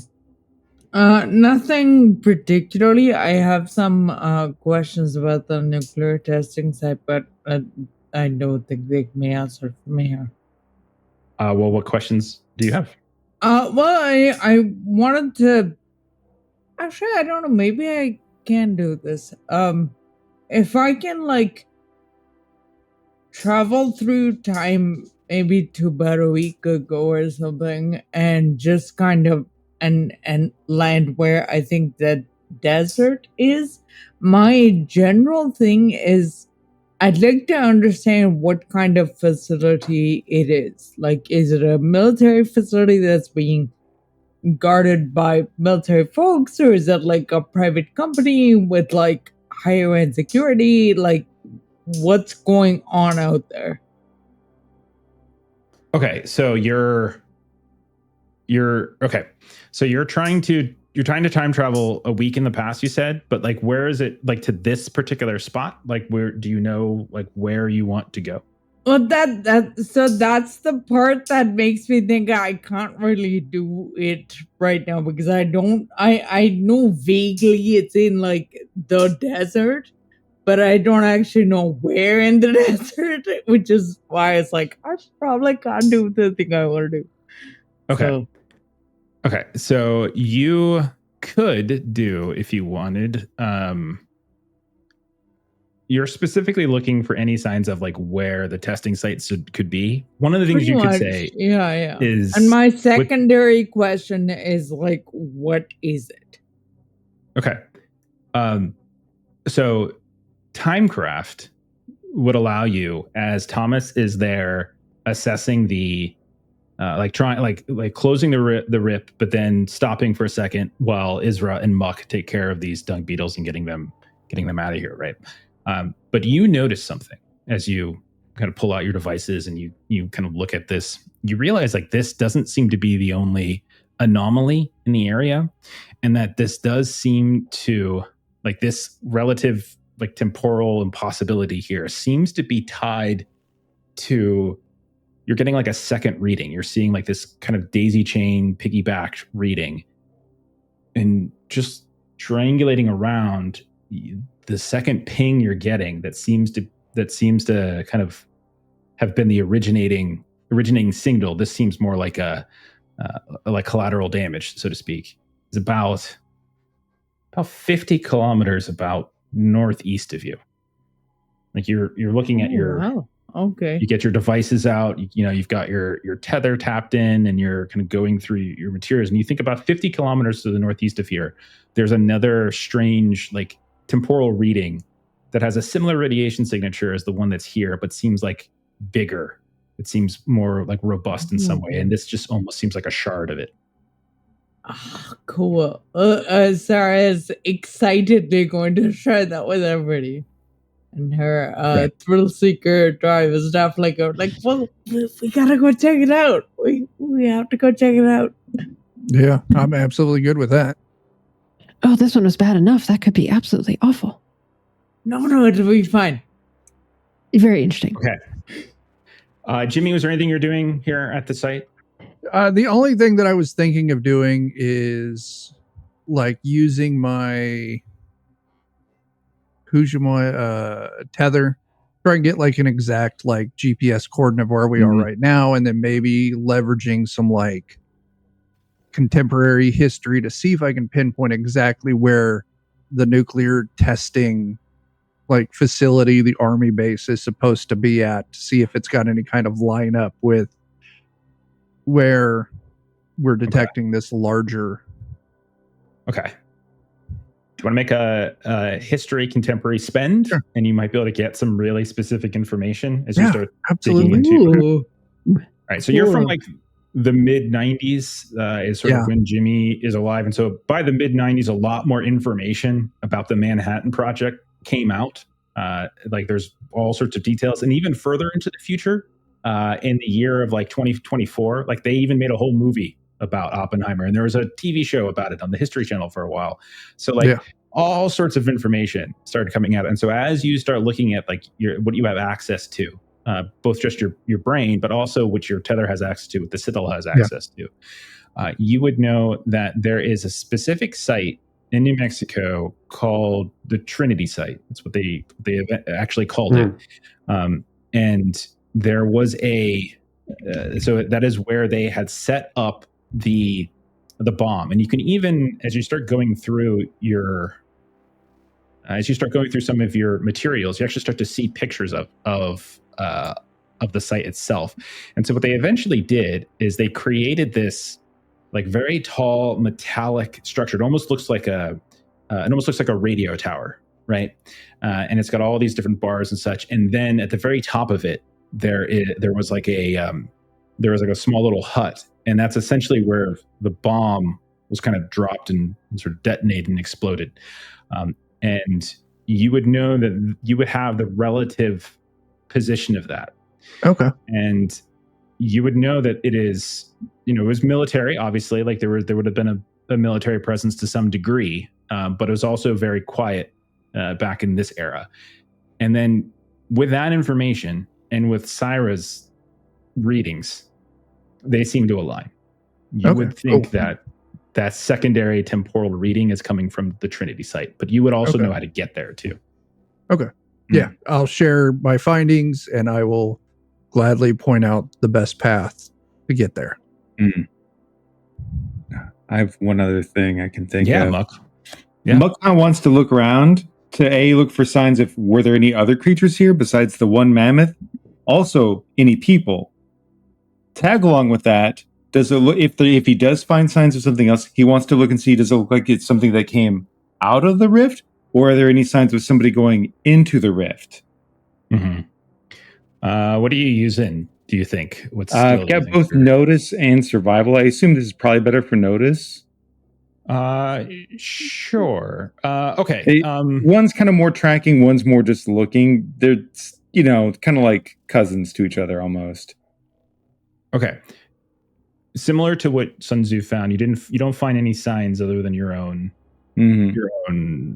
Nothing particularly. I have some questions about the nuclear testing site, but I don't think they may answer for me here. Well, what questions do you have? Well, I wanted to... Actually, I don't know. Maybe I can do this. If I can, like, travel through time maybe to about a week ago or something and just kind of and land where I think the desert is, my general thing is I'd like to understand what kind of facility it is. Like, is it a military facility that's being guarded by military folks, or is it like a private company with like higher end security? Like, what's going on out there? Okay, so you're okay. So you're trying to time travel a week in the past, you said, but like where is it, like to this particular spot? Like where do you know like where you want to go? Well, so that's the part that makes me think I can't really do it right now, because I know vaguely it's in like the desert, but I don't actually know where in the desert, which is why it's like I probably can't do the thing I want to do. Okay. Okay, so you could do, if you wanted, you're specifically looking for any signs of like where the testing sites could be. One of the things you could say is... And my secondary question is like, what is it? Okay. So Timecraft would allow you, as Thomas is there assessing the closing the rip, but then stopping for a second while Isra and Muck take care of these dung beetles and getting them out of here, right? But you notice something as you kind of pull out your devices and you kind of look at this. You realize like this doesn't seem to be the only anomaly in the area, and that this does seem to, like, this relative like temporal impossibility here seems to be tied to, you're getting like a second reading. You're seeing like this kind of daisy chain piggyback reading, and just triangulating around the second ping you're getting that seems to kind of have been the originating signal. This seems more like a like collateral damage, so to speak. It's about 50 kilometers about northeast of you. Like you're looking at your... Wow. Okay. You get your devices out, you've got your tether tapped in, and you're kind of going through your materials, and you think about 50 kilometers to the northeast of here, there's another strange like temporal reading that has a similar radiation signature as the one that's here, but seems like bigger. It seems more like robust in some way, and this just almost seems like a shard of it. Oh, cool. Sarah is excitedly going to share that with everybody. And her thrill seeker drive is definitely well, we gotta go check it out. We have to go check it out. Yeah, I'm absolutely good with that. Oh, this one was bad enough. That could be absolutely awful. No, it'll be fine. Very interesting. Okay. Jimmy, was there anything you're doing here at the site? The only thing that I was thinking of doing is like using my tether, try and get like an exact like GPS coordinate of where we are right now, and then maybe leveraging some like contemporary history to see if I can pinpoint exactly where the nuclear testing like facility, the army base, is supposed to be at, to see if it's got any kind of lineup with where we're detecting this larger. Okay. Do you want to make a history contemporary spend? Sure. And you might be able to get some really specific information as you start Absolutely. digging into. Ooh. All right. So you're from Cool. like the mid 90s is sort of when Jimmy is alive. And so by the mid 90s, a lot more information about the Manhattan Project came out. Like there's all sorts of details. And even further into the future, in the year of like 2024, like they even made a whole movie about Oppenheimer. And there was a TV show about it on the History Channel for a while. So like all sorts of information started coming out. And so as you start looking at like what you have access to, both just your brain, but also what your tether has access to, what the Citadel has access to, you would know that there is a specific site in New Mexico called the Trinity site. That's what they actually called it. And there was so that is where they had set up the bomb. And you can even, as you start going through some of your materials, you actually start to see pictures of the site itself. And so what they eventually did is they created this like very tall metallic structure. It almost looks like a radio tower, right? And it's got all these different bars and such. And then at the very top of it, there was like a small little hut, and that's essentially where the bomb was kind of dropped and sort of detonated and exploded. And you would know that you would have the relative position of that. Okay. And you would know that it is, it was military, obviously, like there would have been a military presence to some degree, but it was also very quiet back in this era. And then with that information and with Syra's readings, they seem to align. You would think that secondary temporal reading is coming from the Trinity site, but you would also know how to get there too. Okay. Yeah, I'll share my findings, and I will gladly point out the best path to get there. I have one other thing I can think of. Muck. Yeah. Muck kind of wants to look around to look for signs of were there any other creatures here besides the one mammoth? Also, any people. Tag along with that. Does it look if he does find signs of something else? He wants to look and see. Does it look like it's something that came out of the rift, or are there any signs of somebody going into the rift? What are you using? Do you think? I've got both notice and survival. I assume this is probably better for notice. Sure. Okay. One's kind of more tracking. One's more just looking. They're kind of like cousins to each other almost. Okay. Similar to what Sun Tzu found, you don't find any signs other than your own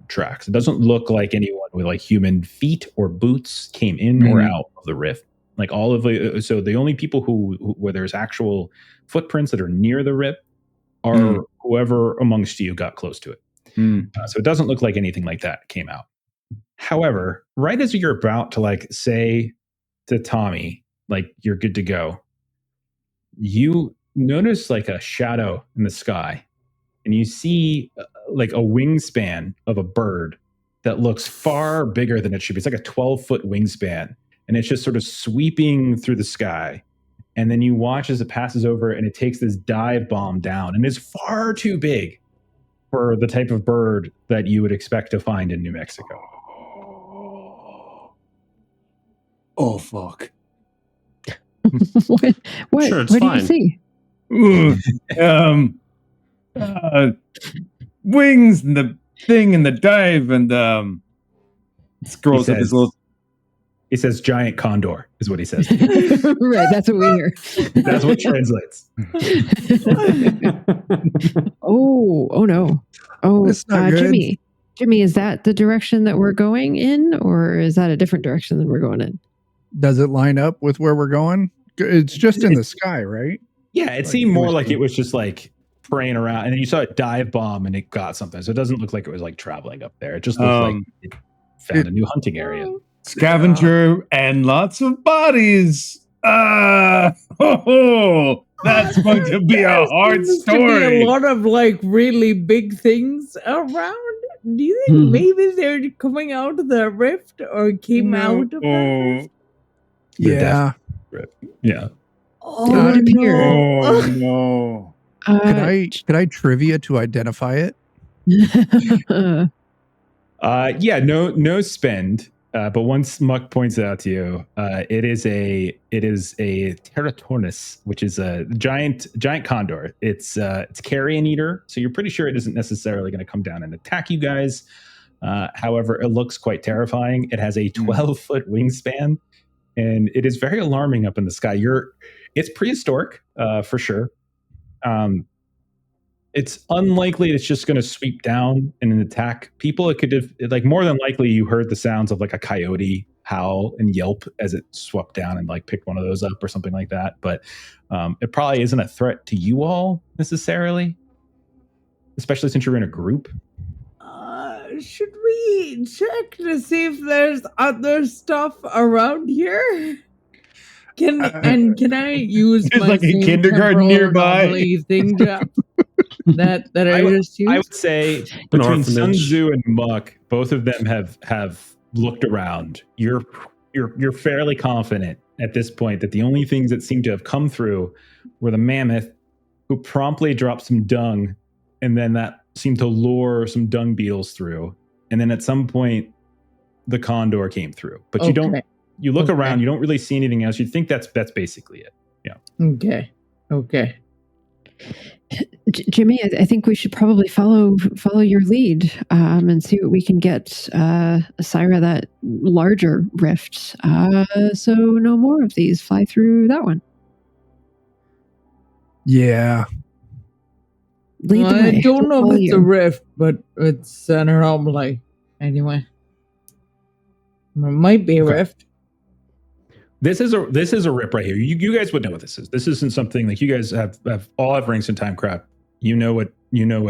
tracks. It doesn't look like anyone with like human feet or boots came in or out of the rift. Like so the only people where there's actual footprints that are near the rift are whoever amongst you got close to it. So it doesn't look like anything like that came out. However, right as you're about to like say to Tommy, like you're good to go, you notice like a shadow in the sky, and you see like a wingspan of a bird that looks far bigger than it should be. It's like a 12-foot wingspan, and it's just sort of sweeping through the sky. And then you watch as it passes over, and it takes this dive bomb down, and it's far too big for the type of bird that you would expect to find in New Mexico. Oh, fuck. What Sure, it's do fine. you see? Wings and the thing and the dive and scrolls up his little. He says giant condor is what he says. Right, that's what we hear. That's what translates. Oh no. Oh, That's not good. Jimmy, is that the direction that we're going in, or is that a different direction than we're going in? Does it line up with where we're going? It's just in the sky, right? Yeah, it seemed more like it was just like praying around, and then you saw it dive bomb and it got something. So it doesn't look like it was like traveling up there. It just looked like it found a new hunting area. Scavenger and lots of bodies. That's going to be a hard story. To be a lot of like really big things around. Do you think maybe they're coming out of the rift or came out of the rift? Yeah. Yeah. would appear. Oh no! Could I trivia to identify it? Yeah, no spend. But once Muck points it out to you, it is a Teratornis, which is a giant condor. It's carrion eater, so you're pretty sure it isn't necessarily going to come down and attack you guys. However, it looks quite terrifying. It has a 12-foot wingspan, and it is very alarming up in the sky. It's prehistoric, for sure. It's unlikely it's just going to sweep down and attack people. It could have, like, more than likely you heard the sounds of like a coyote howl and yelp as it swept down and like picked one of those up or something like that. But it probably isn't a threat to you all necessarily, especially since you're in a group. Should we check to see if there's other stuff around here? Can I use There's my like a same kindergarten temporal nearby. anomaly thing that I just used? I would say between Sun Tzu and Muck, both of them have looked around. You're fairly confident at this point that the only things that seem to have come through were the mammoth, who promptly dropped some dung, and then that seemed to lure some dung beetles through, and then at some point the condor came through. But you look around, you don't really see anything else. You think that's basically it. Yeah. Okay. Jimmy, I think we should probably follow your lead and see what we can get Syra that larger rift. So no more of these fly through that one. Yeah. Lead the way. I don't know Follow if it's you. a rift, but it's an anomaly. Anyway. It might be a rift. This is a rip right here. You guys would know what this is. This isn't something like, you guys have all have ranks in timecraft. You know what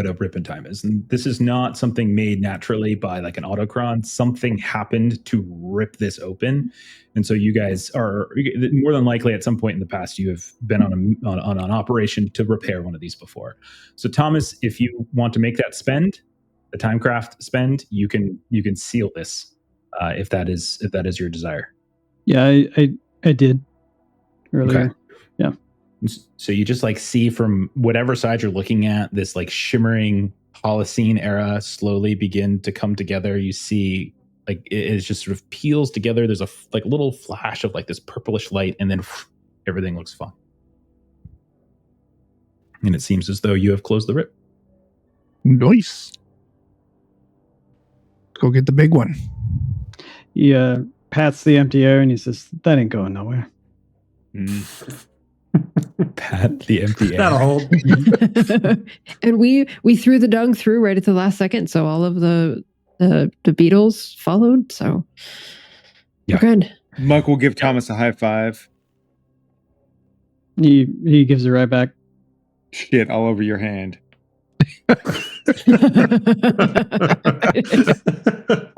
a rip in time is, and this is not something made naturally by like an autocron. Something happened to rip this open, and so you guys are more than likely at some point in the past you have been on an operation to repair one of these before. So Thomas, if you want to make that spend, the timecraft spend, you can seal this if that is your desire. Yeah, I did earlier. Okay. Yeah. So you just like see from whatever side you're looking at, this like shimmering Holocene era slowly begin to come together. You see like it just sort of peels together. There's a like little flash of like this purplish light, and then everything looks fine. And it seems as though you have closed the rip. Nice. Go get the big one. He pats the empty air and he says, "That ain't going nowhere." Pat the empty air. That'll hold. And we threw the dung through right at the last second, so all of the beetles followed. So Yeah. we're good. Muck will give Thomas a high five. He gives it right back. Shit all over your hand.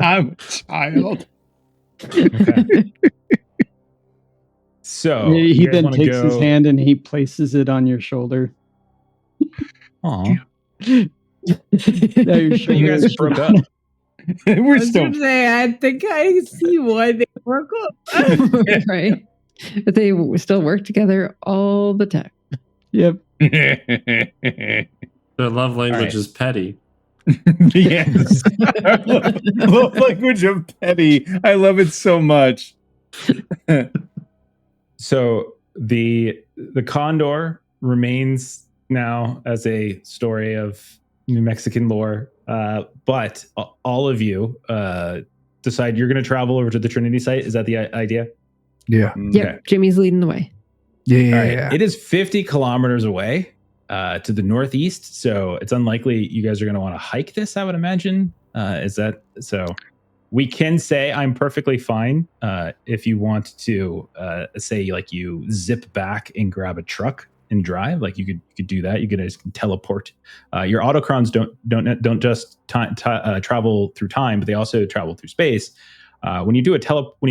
I'm a child. Okay. So he you guys then wanna takes his go- hand and he places it on your shoulder. Aw. Now your You guys shoulder- broke up. I We're was still gonna say, I think I see why they broke up. Right. But they still work together all the time. Yep. Their love language right. is petty. Yes. Love language of petty. I love it so much. So the condor remains now as a story of New Mexican lore, but all of you decide you're going to travel over to the Trinity site. Is that the idea? Yeah. Yep. Jimmy's leading the way. Yeah. All right. It is 50 kilometers away to the northeast, so it's unlikely you guys are going to want to hike this, I would imagine. Is that so? We can say I'm perfectly fine if you want to say like you zip back and grab a truck and drive. Like you could do that. You could just teleport. Your autocrons don't just travel through time, but they also travel through space. When you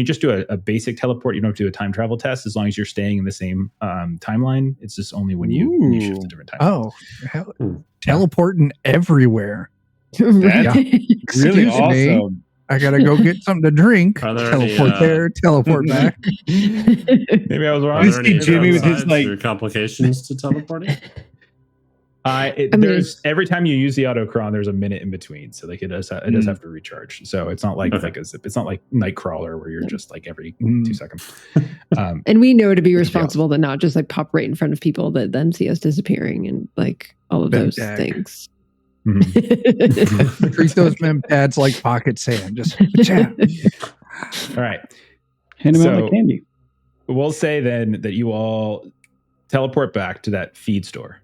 just do a basic teleport, you don't have to do a time travel test as long as you're staying in the same timeline. It's just only when you shift to different time. Oh, teleporting everywhere. Right. Really Excuse me. awesome. I gotta go get something to drink. Are there Teleport any, there, teleport back. Maybe I was wrong. Are there any Jimmy with his, downsides or complications to teleporting? There's every time you use the autocron, there's a minute in between, so like it does have to recharge. So it's not like it's not like Nightcrawler where you're just like every 2 seconds. And we know to be responsible to not just like pop right in front of people that then see us disappearing and like all of those things. Treat those mem pads like pocket sand. Just all right. Hand them out like candy. We'll say then that you all teleport back to that feed store.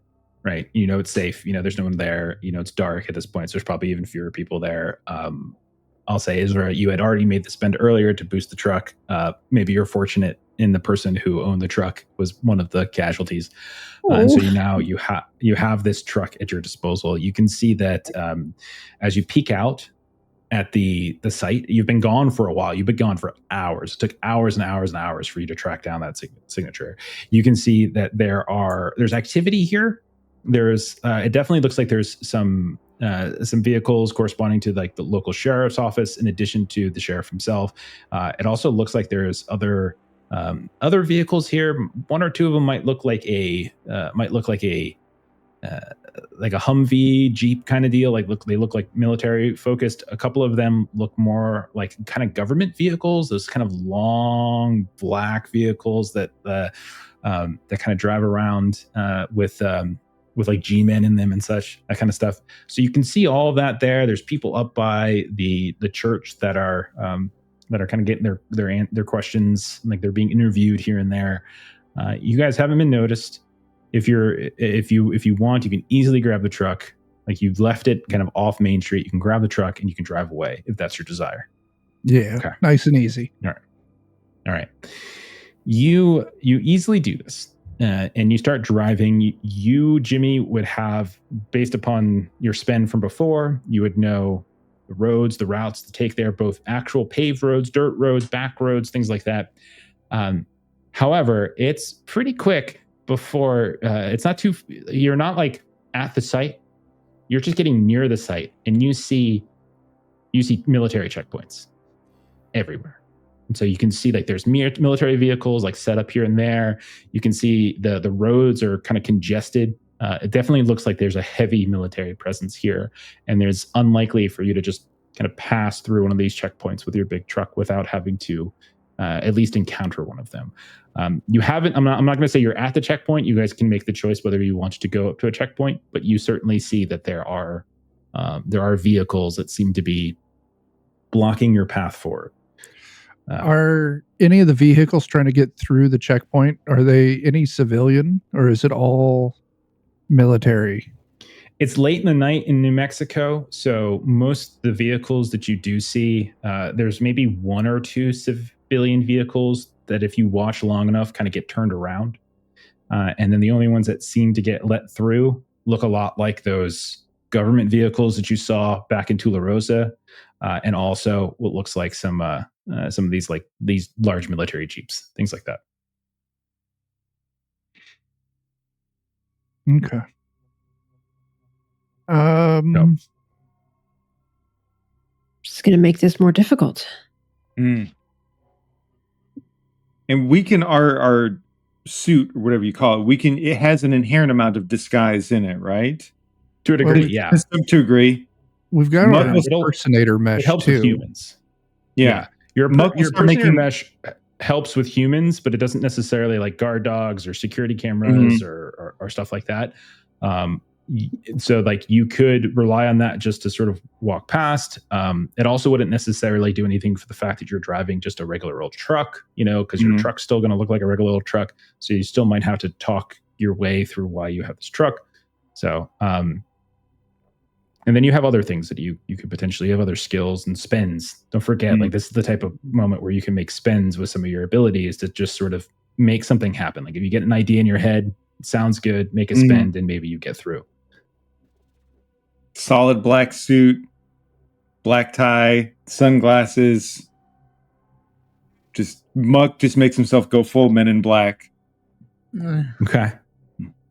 Right. You know, it's safe. You know, there's no one there. You know, it's dark at this point. So there's probably even fewer people there. I'll say, Isra, you had already made the spend earlier to boost the truck. Maybe you're fortunate in the person who owned the truck was one of the casualties. And so you have this truck at your disposal. You can see that as you peek out at the site, you've been gone for a while. You've been gone for hours. It took hours and hours and hours for you to track down that signature. You can see that there's activity here. There's it definitely looks like there's some vehicles corresponding to like the local sheriff's office in addition to the sheriff himself. It also looks like there's other vehicles here. One or two of them might look like a Humvee Jeep kind of deal. They look like military focused. A couple of them look more like kind of government vehicles. Those kind of long black vehicles that kind of drive around with like G-men in them and such, that kind of stuff. So you can see all of that there. There's people up by the church that are kind of getting their questions, like they're being interviewed here and there. You guys haven't been noticed. If you want, you can easily grab the truck. Like you've left it kind of off Main Street. You can grab the truck and you can drive away if that's your desire. Yeah, okay. Nice and easy. All right. You easily do this. And you start driving. You, Jimmy, would have, based upon your spend from before, you would know the roads, the routes to take there, both actual paved roads, dirt roads, back roads, things like that. However, it's pretty quick before you're not like at the site. You're just getting near the site and you see military checkpoints everywhere. And so you can see like there's military vehicles like set up here and there. You can see the roads are kind of congested. It definitely looks like there's a heavy military presence here. And there's unlikely for you to just kind of pass through one of these checkpoints with your big truck without having to at least encounter one of them. You haven't, I'm not going to say you're at the checkpoint. You guys can make the choice whether you want to go up to a checkpoint, but you certainly see that there are vehicles that seem to be blocking your path forward. Are any of the vehicles trying to get through the checkpoint? Are they any civilian or is it all military? It's late in the night in New Mexico, so most of the vehicles that you do see, there's maybe one or two civilian vehicles that if you watch long enough kind of get turned around. And then the only ones that seem to get let through look a lot like those government vehicles that you saw back in Tularosa, and also what looks like some of these large military jeeps, things like that. Okay. Just going to make this more difficult. And we can our suit or whatever you call it. It has an inherent amount of disguise in it, right? To a degree, yeah. To agree. We've got our impersonator mesh. It helps too. with humans. Yeah. Your impersonator mesh helps with humans, but it doesn't necessarily like guard dogs or security cameras or stuff like that. So like you could rely on that just to sort of walk past. It also wouldn't necessarily do anything for the fact that you're driving just a regular old truck, because your truck's still going to look like a regular old truck. So you still might have to talk your way through why you have this truck. So, and then you have other things that you could potentially have other skills and spends. Don't forget, like this is the type of moment where you can make spends with some of your abilities to just sort of make something happen. Like if you get an idea in your head, it sounds good, make a spend and maybe you get through. Solid black suit, black tie, sunglasses. Muck just makes himself go full Men in Black. Okay.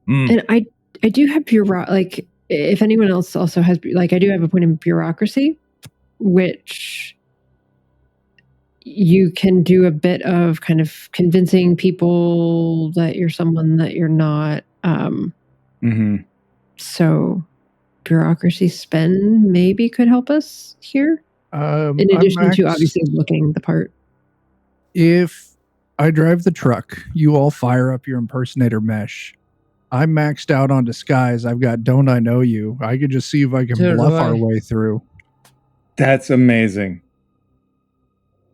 And I do have like if anyone else also has, like, I do have a point in bureaucracy, which you can do a bit of kind of convincing people that you're someone that you're not. So bureaucracy spend maybe could help us here. In addition to obviously looking the part. If I drive the truck, you all fire up your impersonator mesh. I'm maxed out on disguise. I've got Don't I Know You. I could just see if I can bluff our way through. That's amazing.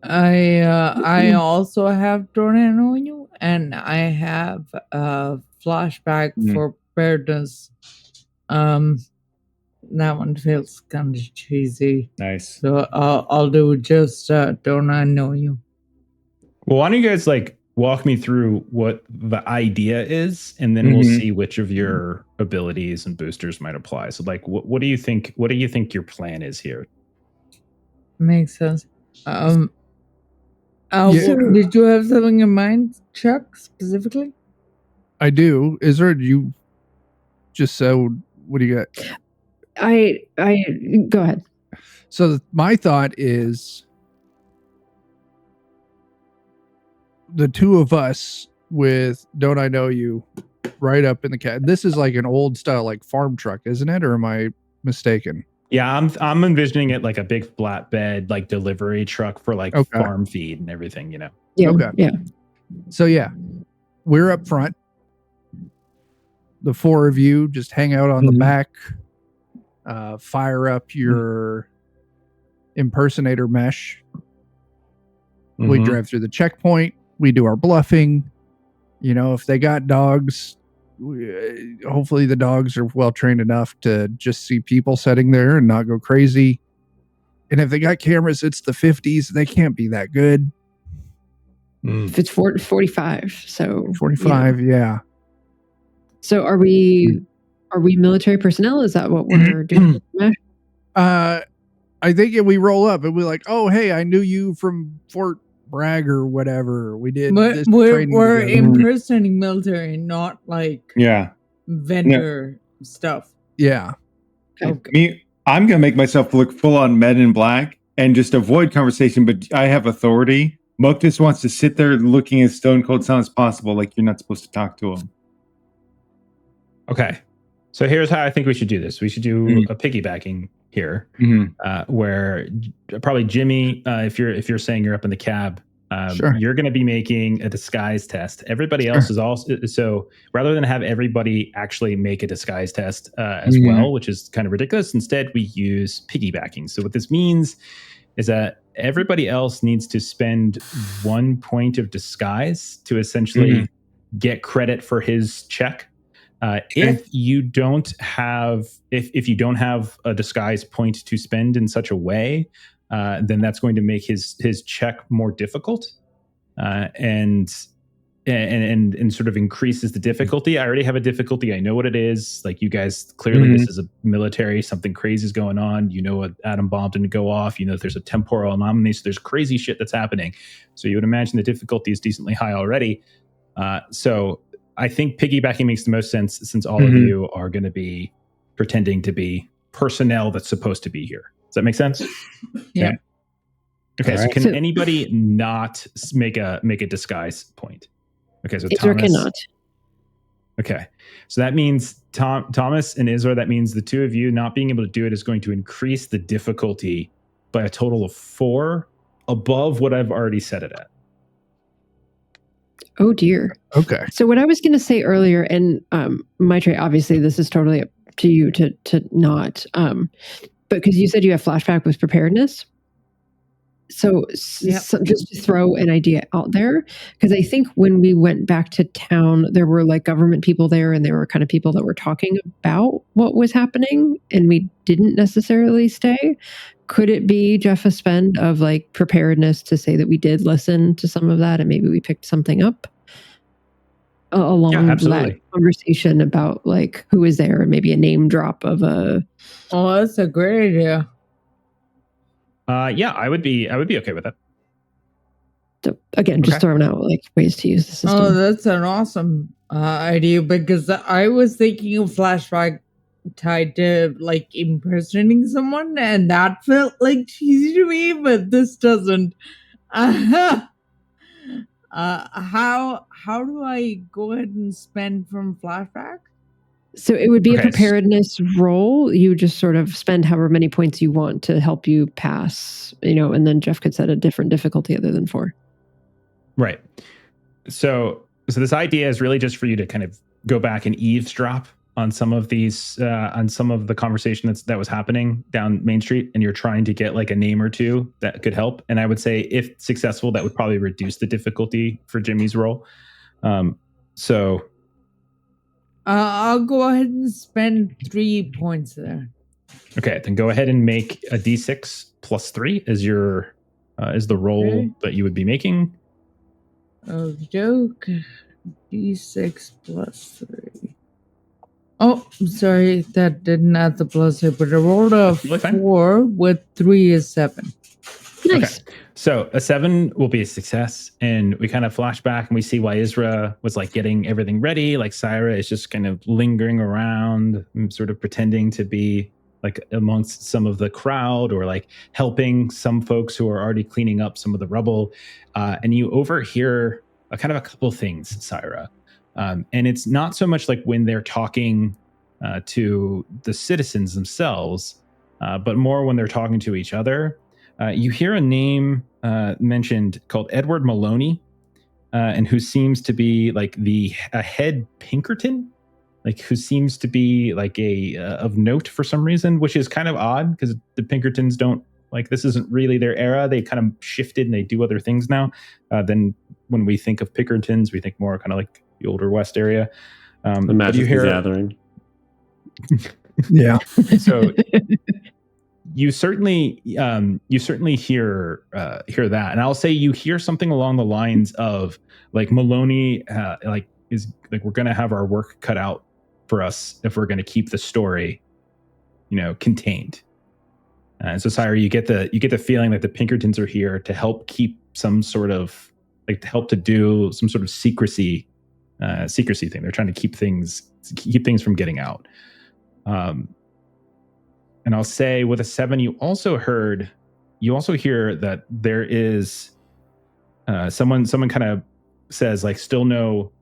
I also have Don't I Know You, and I have a flashback for preparedness. That one feels kind of cheesy. Nice. So I'll do just Don't I Know You. Well, why don't you guys like walk me through what the idea is, and then we'll see which of your abilities and boosters might apply. So, like, what do you think? What do you think your plan is here? Makes sense. Did you have something in mind, Chuck, specifically? I do. Israel, you just said, what do you got? I go ahead. So my thought is the two of us with Don't I Know You right up in the cat. This is like an old style like farm truck, isn't it? Or am I mistaken? Yeah, I'm envisioning it like a big flatbed like delivery truck for like farm feed and everything, you know. Yeah. Okay. Yeah. So yeah, we're up front. The four of you just hang out on the back. Fire up your impersonator mesh. We drive through the checkpoint. We do our bluffing. You know, if they got dogs, hopefully the dogs are well trained enough to just see people sitting there and not go crazy. And if they got cameras, it's the 50s. They can't be that good. If it's 45, so 45, yeah. So are we military personnel? Is that what we're doing? I think if we roll up and we're like, oh, hey, I knew you from Fort Bragg or whatever. We did this training we're together. impersonating military, not like vendor stuff. Yeah. Okay. I'm going to make myself look full on Men in Black and just avoid conversation, but I have authority. Mook just wants to sit there looking as stone cold sound as possible, like you're not supposed to talk to him. Okay. So here's how I think we should do this. We should do a piggybacking here, where probably Jimmy, if you're saying you're up in the cab, you're going to be making a disguise test. Everybody else is also, so rather than have everybody actually make a disguise test as well, which is kind of ridiculous, instead we use piggybacking. So what this means is that everybody else needs to spend 1 point of disguise to essentially get credit for his check. If you don't have a disguise point to spend in such a way, then that's going to make his check more difficult, and sort of increases the difficulty. I already have a difficulty. I know what it is. Like, you guys clearly, this is a military. Something crazy is going on. You know, an atom bomb didn't go off. You know, there's a temporal anomaly. So there's crazy shit that's happening. So you would imagine the difficulty is decently high already. So I think piggybacking makes the most sense, since all of you are going to be pretending to be personnel that's supposed to be here. Does that make sense? Yeah. Okay. So can anybody not make a disguise point? Okay. So Isra cannot. Okay. So that means Thomas and Isra, that means the two of you not being able to do it is going to increase the difficulty by a total of 4 above what I've already set it at. Oh dear. Okay. So what I was going to say earlier, and Maitre, obviously this is totally up to you to not, but because you said you have flashback with preparedness. So just to throw an idea out there, because I think when we went back to town, there were like government people there, and there were kind of people that were talking about what was happening, and we didn't necessarily stay. Could it be, Jeff, a spend of like preparedness to say that we did listen to some of that, and maybe we picked something up along that conversation about like who is there, and maybe a name drop of a. Oh, that's a great idea. Yeah, I would be okay with that. So again, just throwing out like ways to use the system. Oh, that's an awesome idea, because I was thinking of flashback tied to like impersonating someone, and that felt like cheesy to me, but this doesn't. How do I go ahead and spend from flashback? So it would be Okay, a preparedness roll. You just sort of spend however many points you want to help you pass, and then Jeff could set a different difficulty other than 4. Right. So this idea is really just for you to kind of go back and eavesdrop on some of these, on some of the conversation that was happening down Main Street, and you're trying to get like a name or two that could help. And I would say, if successful, that would probably reduce the difficulty for Jimmy's roll. So I'll go ahead and spend 3 points there. okay, then go ahead and make a d6 plus 3 as your is the roll that you would be making. Oh, joke. D6 plus 3. Oh, I'm sorry, that didn't add the plus 3, but I rolled a That's really fine. 4 with 3 is 7. Nice. Okay. So a 7 will be a success, and we kind of flash back and we see why Isra was like getting everything ready. Like Syra is just kind of lingering around, sort of pretending to be like amongst some of the crowd, or like helping some folks who are already cleaning up some of the rubble. And you overhear a kind of a couple things, Syra. And it's not so much like when they're talking to the citizens themselves, but more when they're talking to each other. You hear a name mentioned called Edward Maloney, and who seems to be like a head Pinkerton, like who seems to be like a of note for some reason, which is kind of odd because the Pinkertons don't like, this isn't really their era. They kind of shifted and they do other things now. Than when we think of Pinkertons, we think more kind of like the older West area. The Magic the Gathering. Yeah. So you certainly hear that, and I'll say you hear something along the lines of like Maloney is like, we're going to have our work cut out for us if we're going to keep the story, contained. And so, Sire, you get the feeling that the Pinkertons are here to help keep some sort of to help to do some sort of secrecy thing. They're trying to keep things from getting out. And I'll say with a 7, you also hear that there is someone kind of says like, still no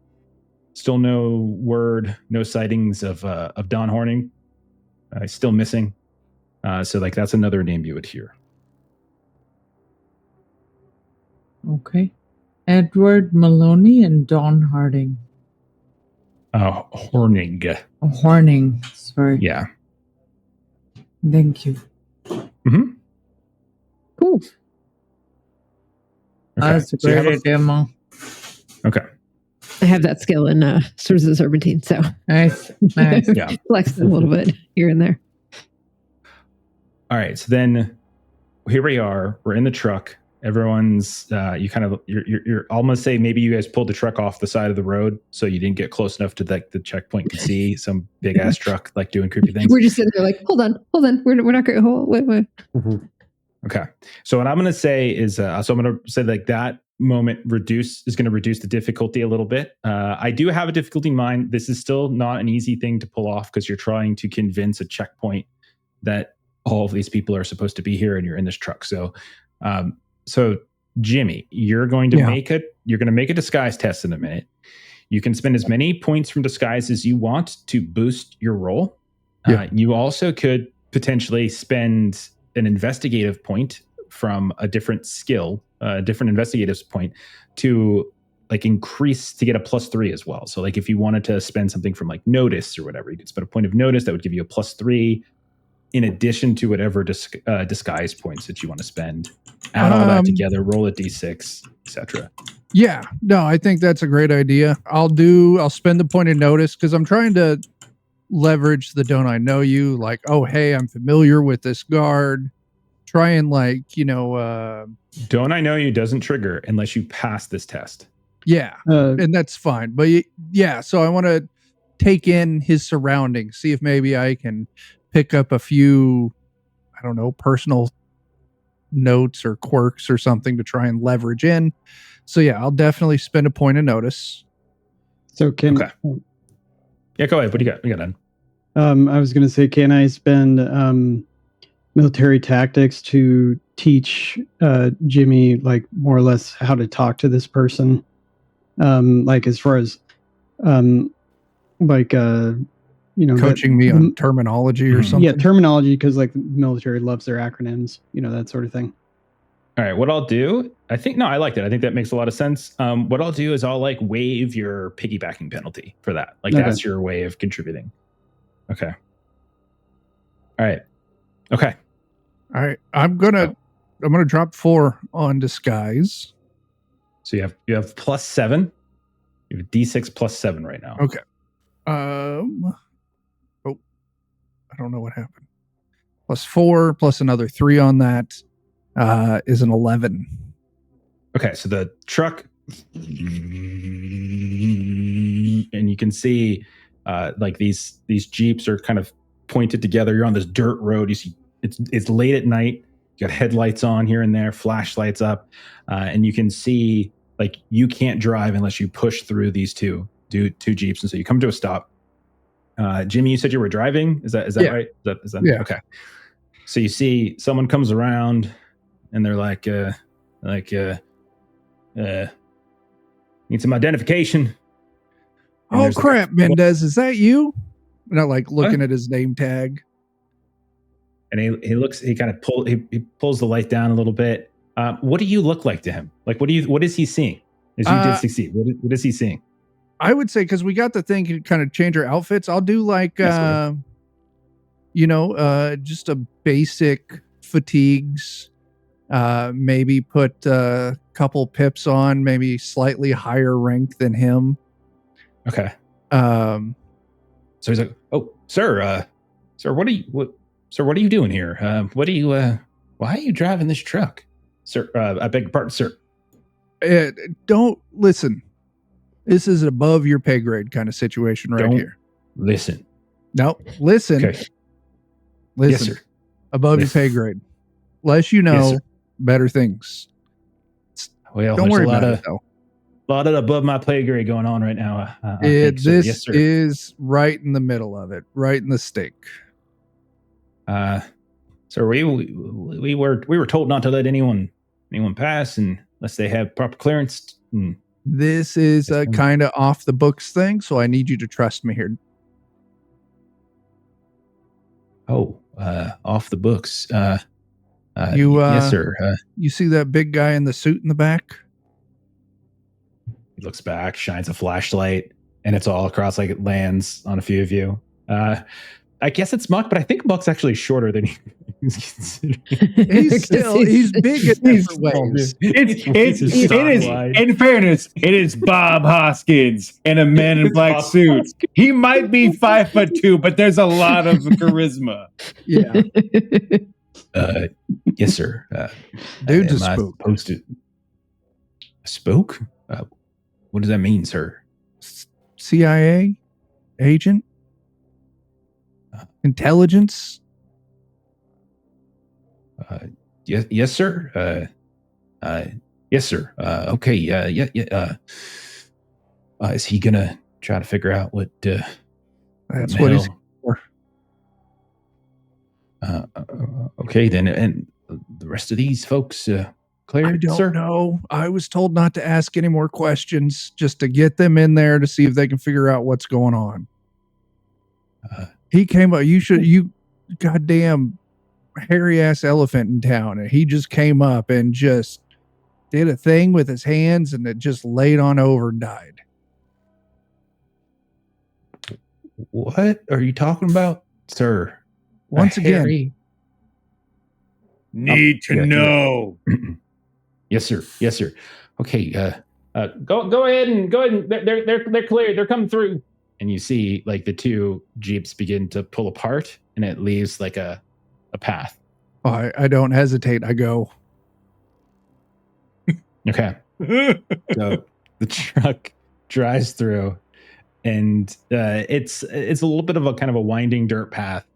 word, no sightings of Don Horning. Still missing. So like that's another name you would hear. Okay. Edward Maloney and Don Harding. Horning. Horning. Sorry. Yeah. Thank you. Mm-hmm. Cool. Okay. That's a So you great have idea, Mom. Okay. I have that skill in Swords of the Serpentine, so Nice. Yeah. flex it a little bit here and there. All right. So then here we are. We're in the truck. Everyone's you're almost say maybe you guys pulled the truck off the side of the road, so you didn't get close enough to the checkpoint to see some big ass truck like doing creepy things. We're just sitting there like, hold on, we're not going. Wait. Mm-hmm. Okay. So what I'm going to say is, I'm going to say like that moment is going to reduce the difficulty a little bit. I do have a difficulty in mind. This is still not an easy thing to pull off because you're trying to convince a checkpoint that all of these people are supposed to be here and you're in this truck. So Jimmy, you're going to make a disguise test in a minute. You can spend as many points from disguise as you want to boost your roll. Yeah. You also could potentially spend an investigative point from a different skill, a different investigative point to like increase to get a +3 as well. So like if you wanted to spend something from like notice or whatever, you could spend a point of notice that would give you a +3 in addition to whatever disguise points that you want to spend. Add all that together, roll a d6, etc. Yeah, no, I think that's a great idea. I'll spend the point of notice because I'm trying to leverage the don't I know you, like, oh, hey, I'm familiar with this guard. Try and like, don't I know you doesn't trigger unless you pass this test. Yeah, and that's fine. But yeah, so I want to take in his surroundings, see if maybe I can pick up a few, I don't know, personal notes or quirks or something to try and leverage in. So yeah, I'll definitely spend a point of notice. So Yeah, go ahead. What do you got? We got done. I was going to say, can I spend military tactics to teach Jimmy, like, more or less how to talk to this person. Like, as far as, coaching me on terminology or something. Yeah, terminology, because like the military loves their acronyms, that sort of thing. All right, what I'll do, I liked it. I think that makes a lot of sense. What I'll do is I'll like waive your piggybacking penalty for that. Like that's your way of contributing. Okay. All right. Okay. All right. I'm gonna drop 4 on disguise. So you have +7. You have a D6 +7 right now. Okay. I don't know what happened. +4 plus another 3 on that is an 11. Okay, so the truck, and you can see like these Jeeps are kind of pointed together. You're on this dirt road. You see it's late at night. You got headlights on here and there, flashlights up, and you can see like you can't drive unless you push through these two Jeeps, and so you come to a stop. Jimmy, you said you were driving. Is that right? Is that yeah? Okay. So you see someone comes around, and they're like need some identification. And oh crap, Mendez, is that you? Not like looking at his name tag. And he kind of pulls the light down a little bit. What do you look like to him? Like what is he seeing? As you did succeed, what is he seeing? I would say, because we got the thing to kind of change our outfits, I'll do like just a basic fatigues. Maybe put a couple pips on, maybe slightly higher rank than him. Okay. So he's like, "Oh, sir, what are you doing here? Why are you driving this truck, sir? I beg your pardon, sir." Don't listen. This is above your pay grade kind of situation right here. Listen. No, listen. Okay. Listen. Yes, sir. Above your pay grade. Less you know, better things. Well, don't worry about it, though. A lot of above my pay grade going on right now. This is right in the middle of it, right in the stake. So we were told not to let anyone pass unless they have proper clearance. This is a kind of off the books thing, so I need you to trust me here. Off the books. Yes, sir. You see that big guy in the suit in the back? He looks back, shines a flashlight, and it's all across, like it lands on a few of you. I guess it's Muck, but I think Muck's actually shorter than he's considered. He's big in different ways. It is, in fairness, it is Bob Hoskins in a Man in Black suit. He might be 5'2", but there's a lot of charisma. Yeah. Yes, sir. Dude's a spook. Spook? What does that mean, sir? CIA agent? Intelligence? Yes, sir. Yes, sir. Okay. Yeah. Is he gonna try to figure out what? That's what he's for. Okay, then, and the rest of these folks cleared, I don't know. I was told not to ask any more questions, just to get them in there to see if they can figure out what's going on. He came up. You goddamn hairy ass elephant in town, and he just came up and just did a thing with his hands, and it just laid on over and died. What are you talking about, sir? Once again, need to know. Yes, sir. Yes, sir. Okay. Go ahead. They're clear. They're coming through. And you see, like, the two Jeeps begin to pull apart, and it leaves like a path. Oh, I don't hesitate. I go. Okay. So the truck drives through, and it's a little bit of a kind of a winding dirt path.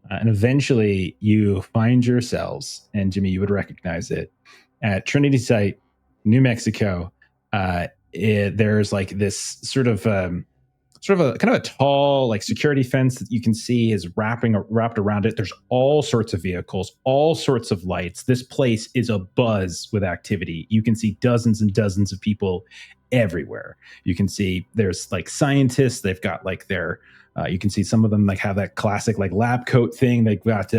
And eventually you find yourselves, and Jimmy, you would recognize it, at Trinity Site, New Mexico. There's like this sort of sort of a kind of a tall like security fence that you can see is wrapped around it. There's all sorts of vehicles, all sorts of lights. This place is abuzz with activity. You can see dozens and dozens of people everywhere. You can see there's like scientists. They've got like their you can see some of them like have that classic like lab coat thing. They've got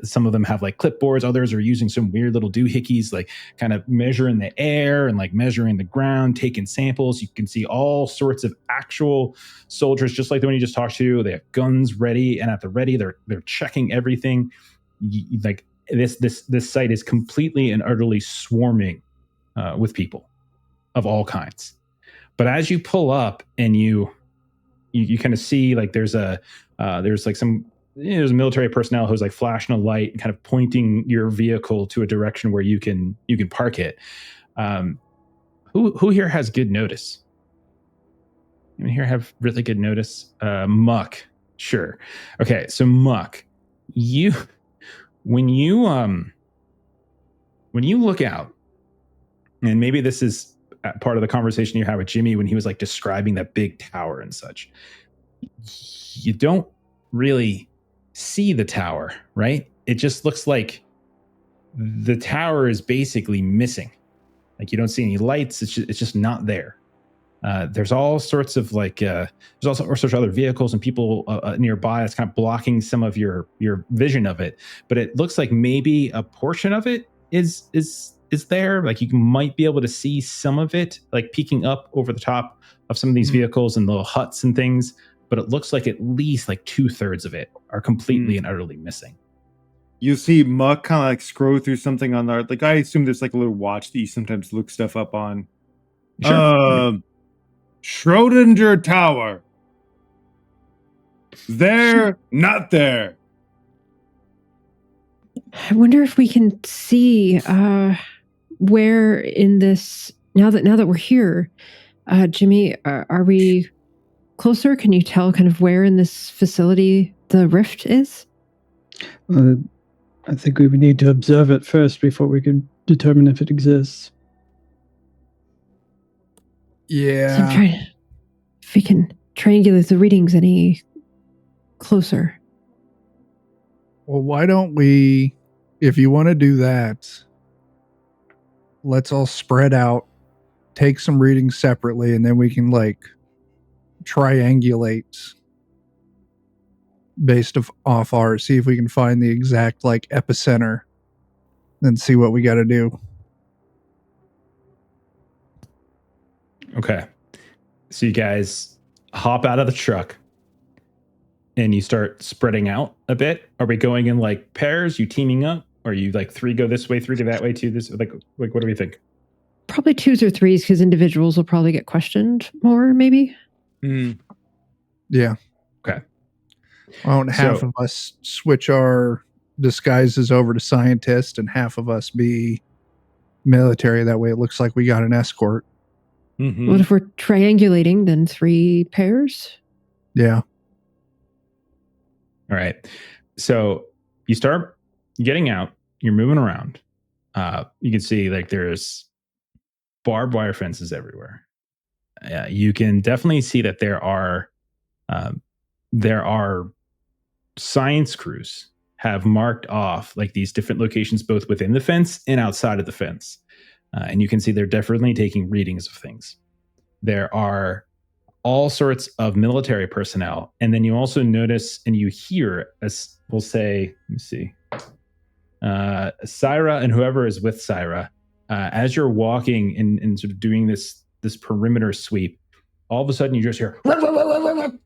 some of them have like clipboards. Others are using some weird little doohickeys, like kind of measuring the air and like measuring the ground, taking samples. You can see all sorts of actual soldiers, just like the one you just talked to. They have guns ready, and at the ready, they're checking everything. Like this site is completely and utterly swarming with people of all kinds. But as you pull up and you kind of see like there's like some there's military personnel who's like flashing a light and kind of pointing your vehicle to a direction where you can park it. Who here has good notice? Anyone here have really good notice? Muck, sure. Okay, so Muck, when you look out, and maybe this is part of the conversation you had with Jimmy when he was like describing that big tower and such. You don't really see the tower, right? It just looks like the tower is basically missing. Like you don't see any lights. It's just not there. There's all sorts of like there's also all sorts of other vehicles and people nearby that's kind of blocking some of your vision of it. But it looks like maybe a portion of it is there. Like you might be able to see some of it like peeking up over the top of some of these vehicles and little huts and things, but it looks like at least like 2/3 of it are completely and utterly missing. You see Muck kind of like scroll through something on the, like I assume there's like a little watch that you sometimes look stuff up on. Sure. Schrodinger Tower. There, not there. I wonder if we can see where in this now that we're here, Jimmy, are we closer? Can you tell kind of where in this facility the rift is? I think we would need to observe it first before we can determine if it exists. Yeah. So I'm trying if we can triangulate the readings any closer. Well, why don't we, if you want to do that, let's all spread out, take some readings separately, and then we can like triangulate based off ours, see if we can find the exact like epicenter and see what we got to do. Okay. So you guys hop out of the truck and you start spreading out a bit. Are we going in like pairs? You teaming up? Or are you like 3 go this way, 3 go that way, 2 this? Like what do we think? Probably 2s or 3s because individuals will probably get questioned more, maybe. Yeah. Okay. Why don't half of us switch our disguises over to scientist and half of us be military? That way it looks like we got an escort. Mm-hmm. Well, if we're triangulating, then 3 pairs. Yeah. All right. So you start getting out, you're moving around. You can see like there's barbed wire fences everywhere. You can definitely see that there are science crews have marked off like these different locations, both within the fence and outside of the fence. And you can see they're definitely taking readings of things. There are all sorts of military personnel. And then you also notice and you hear, as we'll say, let me see, Syra and whoever is with Syra, as you're walking and sort of doing this perimeter sweep, all of a sudden you just hear, and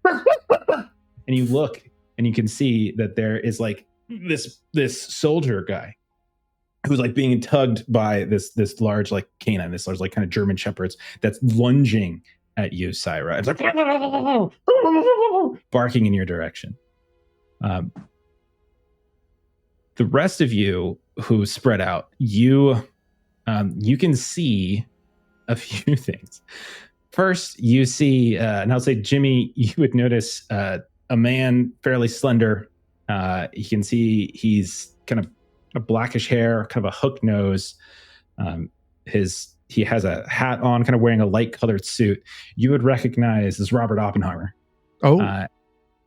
you look and you can see that there is like this soldier guy who's like being tugged by this large like canine, this large like kind of German shepherds that's lunging at you, Syra. It's like barking in your direction. The rest of you who spread out, you can see a few things. First, you see, and I'll say, Jimmy, you would notice a man fairly slender. You can see he's kind of a blackish hair, kind of a hook nose. He has a hat on, kind of wearing a light colored suit. You would recognize as Robert Oppenheimer Oh,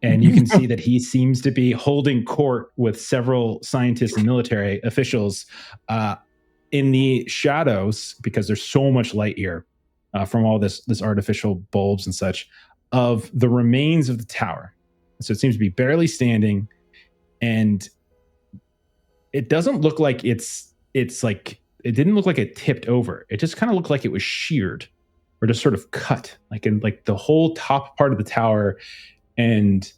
and you can see that he seems to be holding court with several scientists and military officials in the shadows, because there's so much light here from all this artificial bulbs and such, of the remains of the tower. So it seems to be barely standing, and it doesn't look like it's like, it didn't look like it tipped over. It just kind of looked like it was sheared or just sort of cut, like in like the whole top part of the tower, and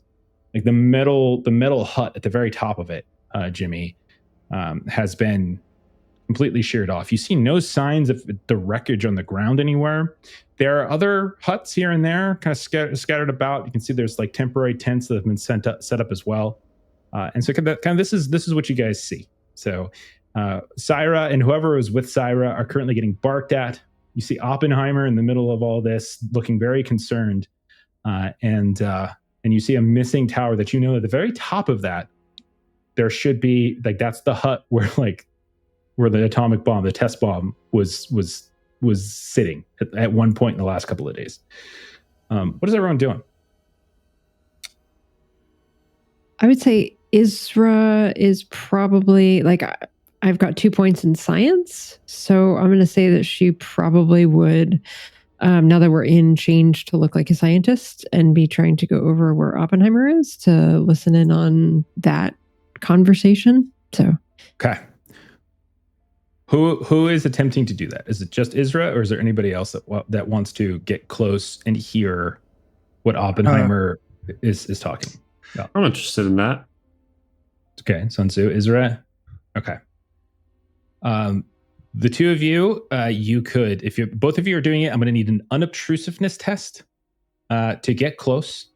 like the metal hut at the very top of it, Jimmy, has been completely sheared off. You see no signs of the wreckage on the ground anywhere. There are other huts here and there, kind of scattered about. You can see there's like temporary tents that have been set up as well. And so kind of this is what you guys see. So Syra and whoever was with Syra are currently getting barked at. You see Oppenheimer in the middle of all this, looking very concerned, and you see a missing tower that you know at the very top of that there should be, like, that's the hut where the atomic bomb, the test bomb, was sitting at one point in the last couple of days. What is everyone doing? I would say Isra is probably, like, I've got 2 points in science, so I'm going to say that she probably would, now that we're in, change to look like a scientist and be trying to go over where Oppenheimer is to listen in on that conversation. So okay. Who is attempting to do that? Is it just Isra, or is there anybody else that wants to get close and hear what Oppenheimer is talking about? I'm interested in that. Okay, Sun Tzu, Isra. Okay. The two of you, you could, if you both of you are doing it, I'm going to need an unobtrusiveness test to get close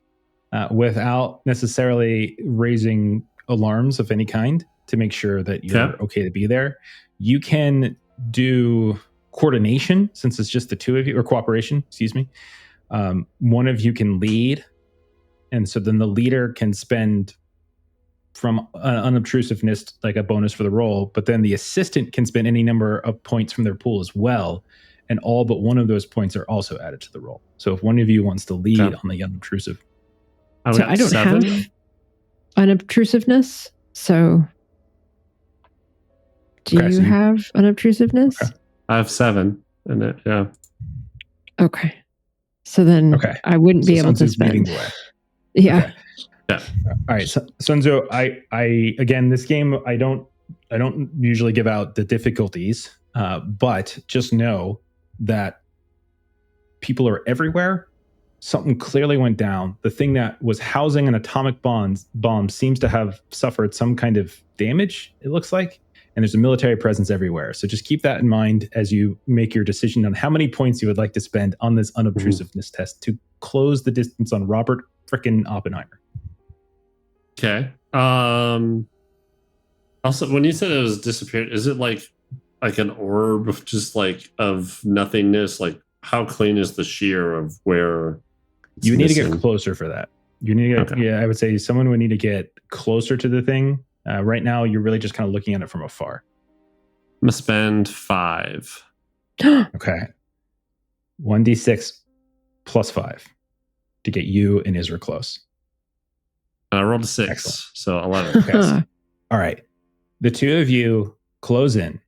without necessarily raising alarms of any kind, to make sure that you're okay to be there. You can do coordination, since it's just the two of you, or cooperation, excuse me. One of you can lead, and so then the leader can spend from unobtrusiveness like a bonus for the roll, but then the assistant can spend any number of points from their pool as well, and all but one of those points are also added to the roll. So if one of you wants to lead on the unobtrusive, so I don't have unobtrusiveness. So do you have unobtrusiveness? Okay. I have 7 in it. Yeah. Okay. So then I wouldn't be able to spend. Yeah. Okay. Yeah. All right. So, Sun Tzu, I again, this game, I don't usually give out the difficulties, but just know that people are everywhere. Something clearly went down. The thing that was housing an atomic bomb seems to have suffered some kind of damage, it looks like. And there's a military presence everywhere. So just keep that in mind as you make your decision on how many points you would like to spend on this unobtrusiveness test to close the distance on Robert frickin' Oppenheimer. Okay. Also, when you said it was disappeared, is it like an orb of just like of nothingness? Like, how clean is the shear of where you need to get closer for that? You need to get, I would say someone would need to get closer to the thing. Right now, you're really just kind of looking at it from afar. I'm gonna spend 5. Okay. 1d6 plus 5 to get you and Isra close. And I rolled a 6. Excellent. So 11. Okay. All right. The two of you close in,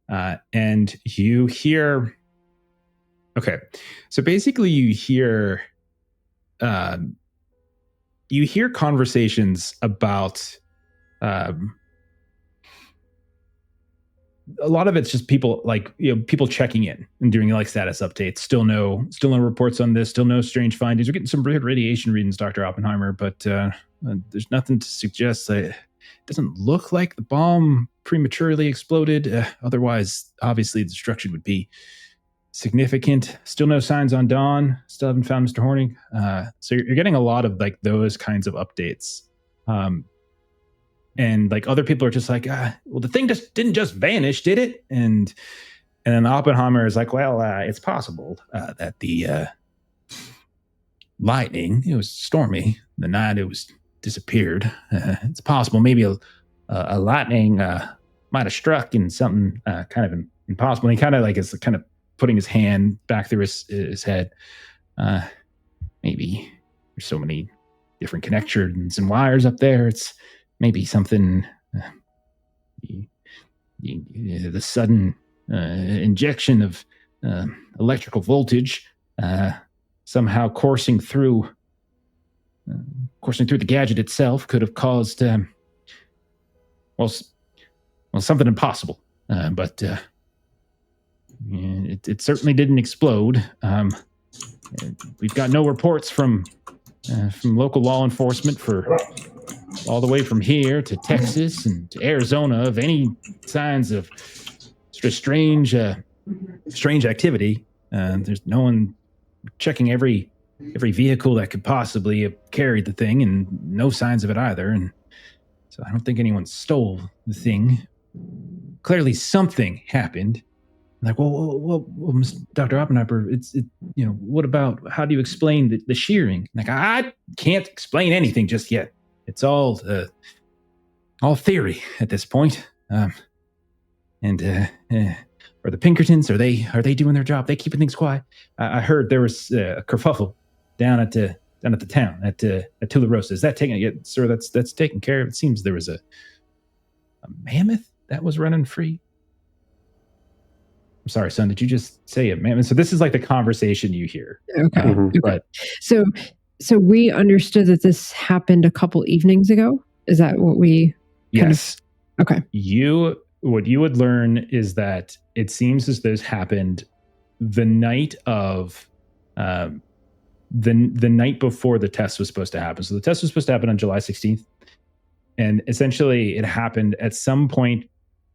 and you hear. Okay. So basically, you hear conversations about. A lot of it's just people people checking in and doing like status updates. Still no reports on this. Still no strange findings. We're getting some weird radiation readings, Dr. Oppenheimer, but there's nothing to suggest that it doesn't look like the bomb prematurely exploded. Otherwise, obviously, the destruction would be significant. Still no signs on Dawn. Still haven't found Mr. Horning. So you're getting a lot of like those kinds of updates. And like other people are just like, well, the thing didn't just vanish, did it? And then Oppenheimer is like, well, it's possible that the lightning, it was stormy the night it was disappeared. It's possible maybe a lightning might have struck in something kind of impossible. And he kind of like is kind of putting his hand back through his head. Maybe there's so many different connections and wires up there. It's maybe something, the sudden injection of electrical voltage somehow coursing through the gadget itself could have caused, well, something impossible. But it certainly didn't explode. We've got no reports from local law enforcement for all the way from here to Texas and to Arizona of any signs of sort of strange activity. There's no one checking every vehicle that could possibly have carried the thing, and no signs of it either. And so I don't think anyone stole the thing. Clearly something happened. Like, well, Dr. Oppenheimer, what about, how do you explain the shearing? Like, I can't explain anything just yet. It's all theory at this point. Are the Pinkertons, are they doing their job? They keeping things quiet? I heard there was a kerfuffle down at the town at Tularosa. Is that taken yet, sir? That's taken care of. It seems there was a mammoth that was running free. I'm sorry, son. Did you just say it, mammoth? So this is like the conversation you hear. Okay. Okay. But so we understood that this happened a couple evenings ago. Is that what we? Yes. Okay. What you would learn is that it seems as this happened the night of the night before the test was supposed to happen. So the test was supposed to happen on July 16th. And essentially it happened at some point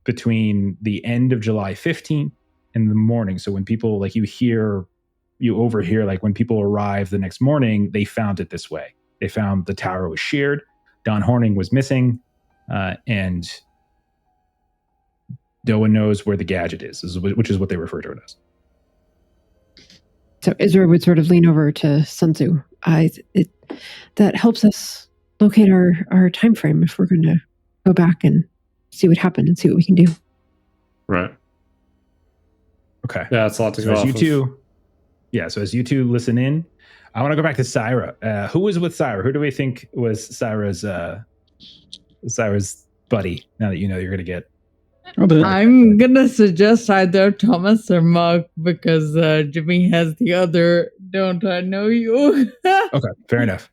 between the end of July 15th and the morning. So when people, like, you overhear, like, when people arrive the next morning, they found it this way. They found the tower was sheared, Don Horning was missing, and no one knows where the gadget is, which is what they refer to it as. So Israel would sort of lean over to Sun Tzu. That helps us locate our time frame if we're going to go back and see what happened and see what we can do. Right. Okay. Yeah, it's a lot to So go as off you of. two, so as you two listen in, I want to go back to Syra. Who was with Syra? Who do we think was Syra's buddy? Now that you know you're going to get. I'm gonna suggest either Thomas or Mark because Jimmy has the other. Don't I know you? Okay, fair enough.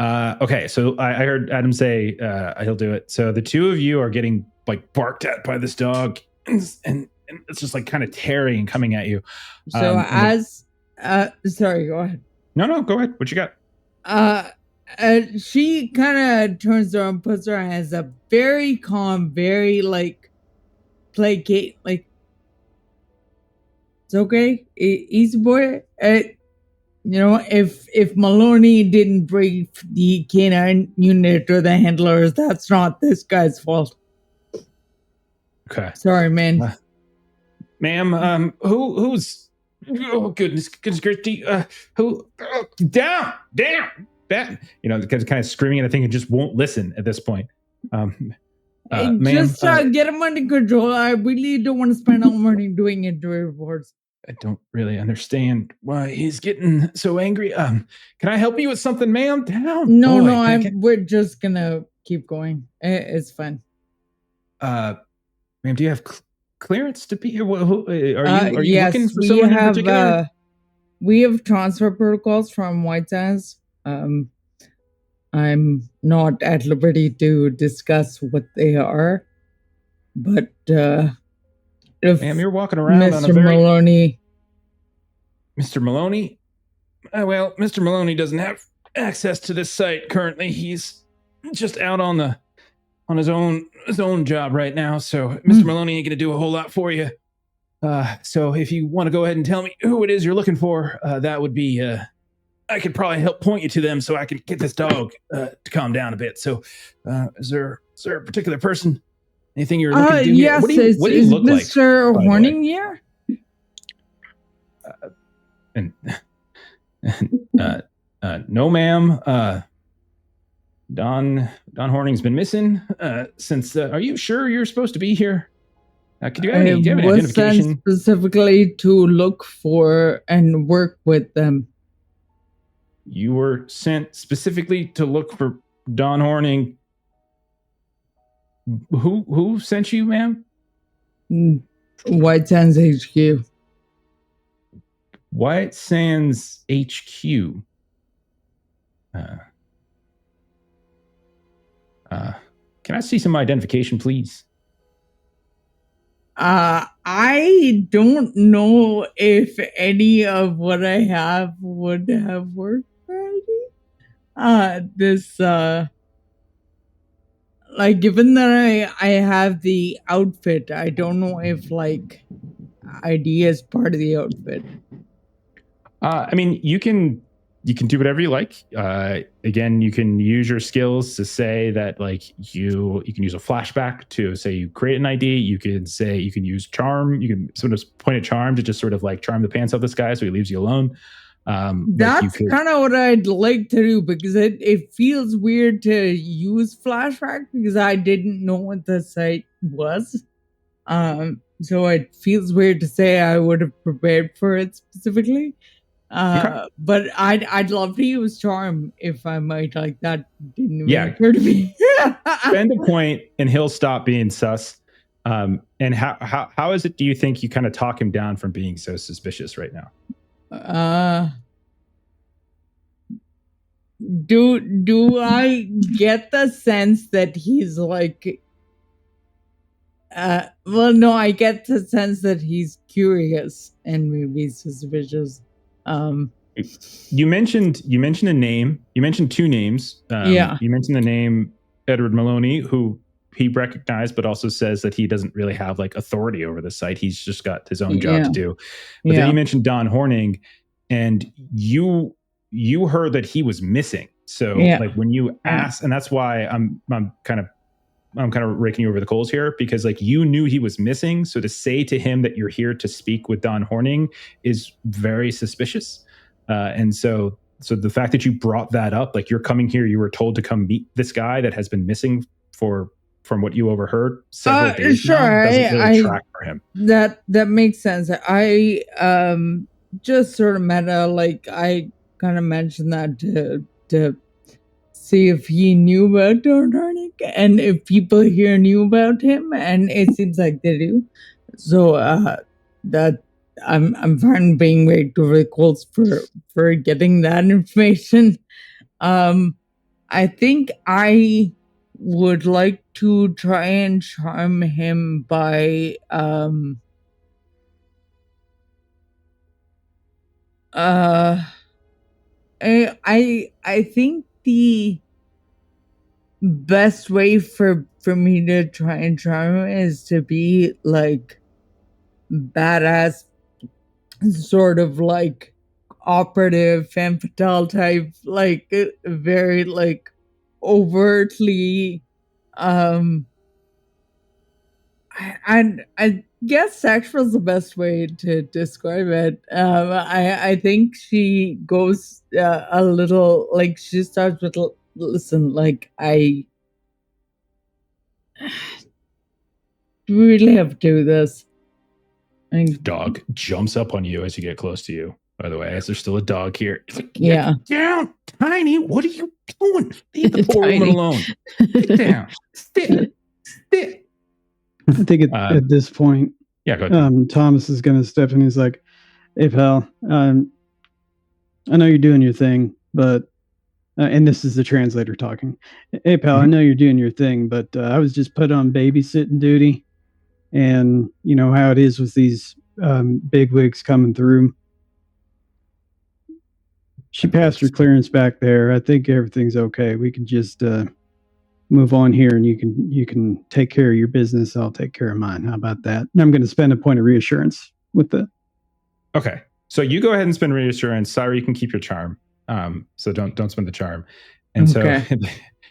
Okay, so I heard Adam say he'll do it. So the two of you are getting, like, barked at by this dog, and it's just, like, kind of tearing and coming at you. So sorry, go ahead. No, go ahead. What you got? She kind of turns around, puts her hands up, very calm, very placate, like, it's okay, easy boy. If Maloney didn't bring the canine unit or the handlers, that's not this guy's fault. Okay. Sorry, man. Ma'am, who's, oh, goodness gracious, who, down, back, kind of screaming at a thing and just won't listen at this point. Just get him under control. I really don't want to spend all morning doing injury reports. I don't really understand why he's getting so angry. Can I help you with something, ma'am? Down. No, we're just gonna keep going. It's fine. Ma'am, do you have clearance to be here? Are you yes, looking for someone in particular? We have transfer protocols from White Sands. I'm not at liberty to discuss what they are, but if ma'am, you're walking around Mr. on a very... Maloney. Mr. Maloney? Well, Mr. Maloney doesn't have access to this site currently. He's just out on his own job right now. So Mr. Maloney ain't gonna do a whole lot for you. So if you want to go ahead and tell me who it is you're looking for, that would be I could probably help point you to them so I could get this dog to calm down a bit. So is there a particular person? Anything you're looking to do? Yes, what do you look like? Mr. Horning here? No, ma'am. Don Horning's been missing since. Are you sure you're supposed to be here? Do you have any identification? Specifically to look for and work with them. you were sent specifically to look for Don Horning. Who sent you, ma'am? White Sands HQ. White Sands HQ. Can I see some identification, please? I don't know if any of what I have would have worked already. Like, given that I have the outfit, I don't know if like ID is part of the outfit. I mean, you can do whatever you like. Again, you can use your skills to say that, like, you can use a flashback to say you create an ID. You can say you can use charm. You can sort of point a charm to just sort of like charm the pants off this guy so he leaves you alone. That's kind of what I'd like to do, because it feels weird to use flashback because I didn't know what the site was. So it feels weird to say I would have prepared for it specifically. But I'd love to use charm if I might. Like, that didn't even occur to me. Spend a point and he'll stop being sus. And how is it, do you think, you kind of talk him down from being so suspicious right now? Do I get the sense that he's like well, no, I get the sense that he's curious and maybe suspicious. You mentioned a name. You mentioned two names. You mentioned the name Edward Maloney, who he recognized, but also says that he doesn't really have like authority over the site. He's just got his own job to do. But then you mentioned Don Horning, and you heard that he was missing. So like when you asked, and that's why I'm kind of raking you over the coals here, because like you knew he was missing. So to say to him that you're here to speak with Don Horning is very suspicious. And so the fact that you brought that up, like you're coming here, you were told to come meet this guy that has been missing from what you overheard several days now, doesn't really track for him. That makes sense. I just sort of meta, like I kind of mentioned that to see if he knew about Don Horning and if people here knew about him, and it seems like they do. So that I'm fine being way too very close for getting that information. I think I would like to try and charm him by I think the best way for me to try and charm him is to be like badass, sort of like operative femme fatale type, like very like overtly I guess sexual is the best way to describe it. I think she goes a little, like she starts with, listen, like I really have to do this. Dog jumps up on you as you get close to you, by the way, as there's still a dog here. Like, yeah. Get down, Tiny. What are you doing? Leave the poor woman alone. Get down. Sit. I think at this point, go ahead. Thomas is going to step in. He's like, "Hey, pal, I know you're doing your thing, but and this is the translator talking. Hey, pal, I know you're doing your thing, but I was just put on babysitting duty, and you know how it is with these bigwigs coming through. She passed her clearance back there. I think everything's okay. We can just move on here, and you can take care of your business. I'll take care of mine. How about that?" And I'm going to spend a point of reassurance with the. Okay, so you go ahead and spend reassurance. Sorry, you can keep your charm. So don't spend the charm. And so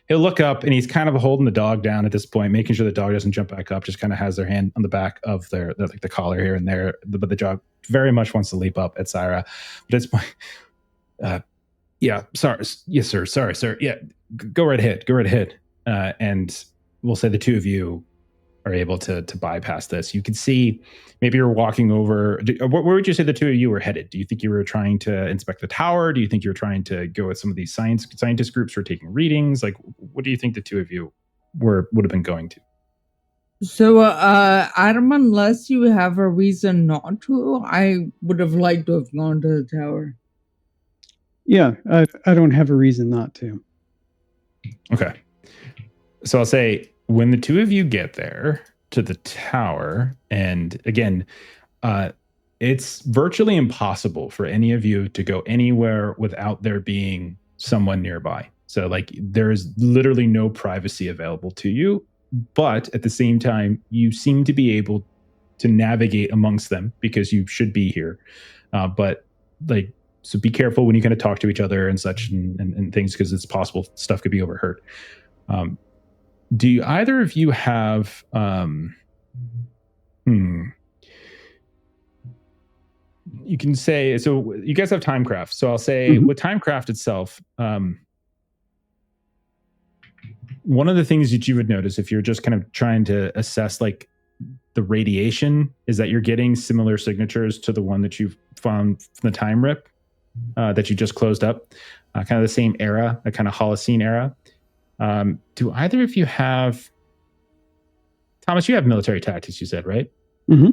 he'll look up, and he's kind of holding the dog down at this point, making sure the dog doesn't jump back up. Just kind of has their hand on the back of their like the collar here and there. But the dog very much wants to leap up at Syra. But at this point, yeah, sorry, yes, sir, sorry, sir, yeah, go right ahead. And we'll say the two of you are able to bypass this. You can see maybe you're walking over. Where would you say the two of you were headed? Do you think you were trying to inspect the tower? Do you think you were trying to go with some of these scientist groups who are taking readings? Like, what do you think the two of you would have been going to? So, Adam, unless you have a reason not to, I would have liked to have gone to the tower. Yeah, I don't have a reason not to. Okay. So I'll say when the two of you get there to the tower, and again, it's virtually impossible for any of you to go anywhere without there being someone nearby. So like there's literally no privacy available to you, but at the same time, you seem to be able to navigate amongst them because you should be here. But like, so be careful when you kind of talk to each other and such and things, because it's possible stuff could be overheard. Do you, either of you have you can say, so you guys have timecraft. So I'll say with timecraft itself, one of the things that you would notice if you're just kind of trying to assess like the radiation is that you're getting similar signatures to the one that you've found from the time rip that you just closed up, kind of the same era, a kind of Holocene era. Do either of you have, Thomas, you have military tactics, you said, right? Mm-hmm.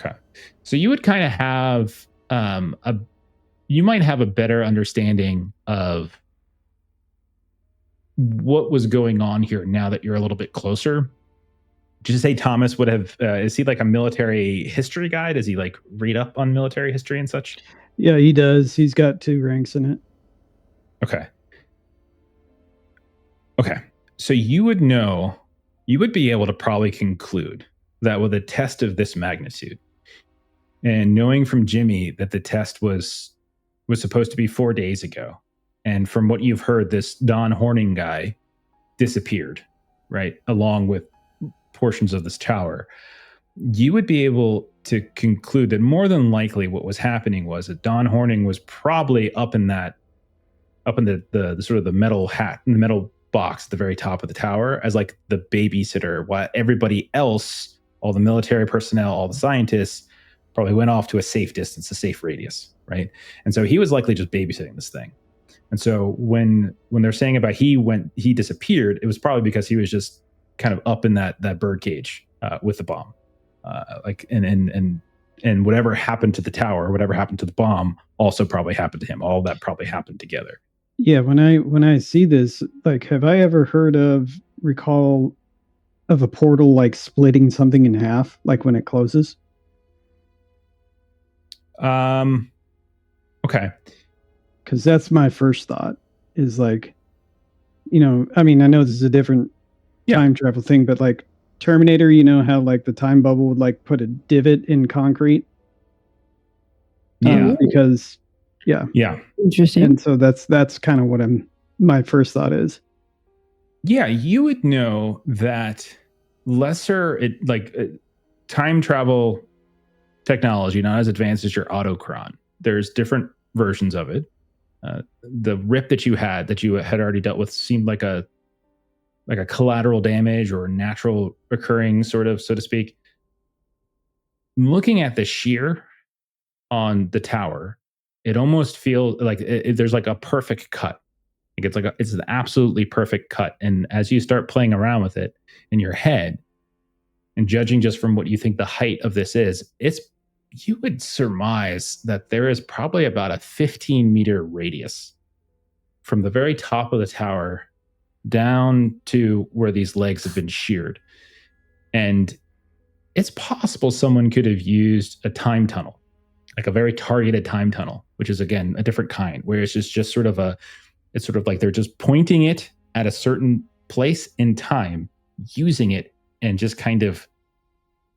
Okay. So you would kind of have you might have a better understanding of what was going on here now that you're a little bit closer. Did you say Thomas would have, is he like a military history guy? Does he like read up on military history and such? Yeah, he does. He's got 2 ranks in it. Okay. Okay. So you would know, you would be able to probably conclude that with a test of this magnitude, and knowing from Jimmy that the test was supposed to be 4 days ago, and from what you've heard, this Don Horning guy disappeared, right, along with portions of this tower, you would be able to conclude that more than likely what was happening was that Don Horning was probably up in the sort of the metal hat, in the metal box at the very top of the tower as like the babysitter, while everybody else, all the military personnel, all the scientists, probably went off to a safe distance, a safe radius, right? And so he was likely just babysitting this thing. And so when they're saying about he disappeared, it was probably because he was just kind of up in that bird cage with the bomb, like and whatever happened to the tower, whatever happened to the bomb, also probably happened to him. All that probably happened together. Yeah, when I see this, like, have I ever recall of a portal like splitting something in half, like when it closes? Okay. Because that's my first thought is like, I mean, I know this is a different time travel thing, but like Terminator, how like the time bubble would like put a divot in concrete? Yeah. Because, yeah. Interesting. And so that's kind of what my first thought is. Yeah, you would know that time travel technology, not as advanced as your autochron. There's different versions of it. The rip that you had already dealt with seemed like a collateral damage or natural occurring, sort of, so to speak. Looking at the shear on the tower, it almost feels like there's like a perfect cut. It's an absolutely perfect cut. And as you start playing around with it in your head and judging just from what you think the height of this is, you would surmise that there is probably about a 15-meter radius from the very top of the tower down to where these legs have been sheared. And it's possible someone could have used a time tunnel, like a very targeted time tunnel, which is, again, a different kind, where it's just sort of it's sort of like they're just pointing it at a certain place in time, using it, and just kind of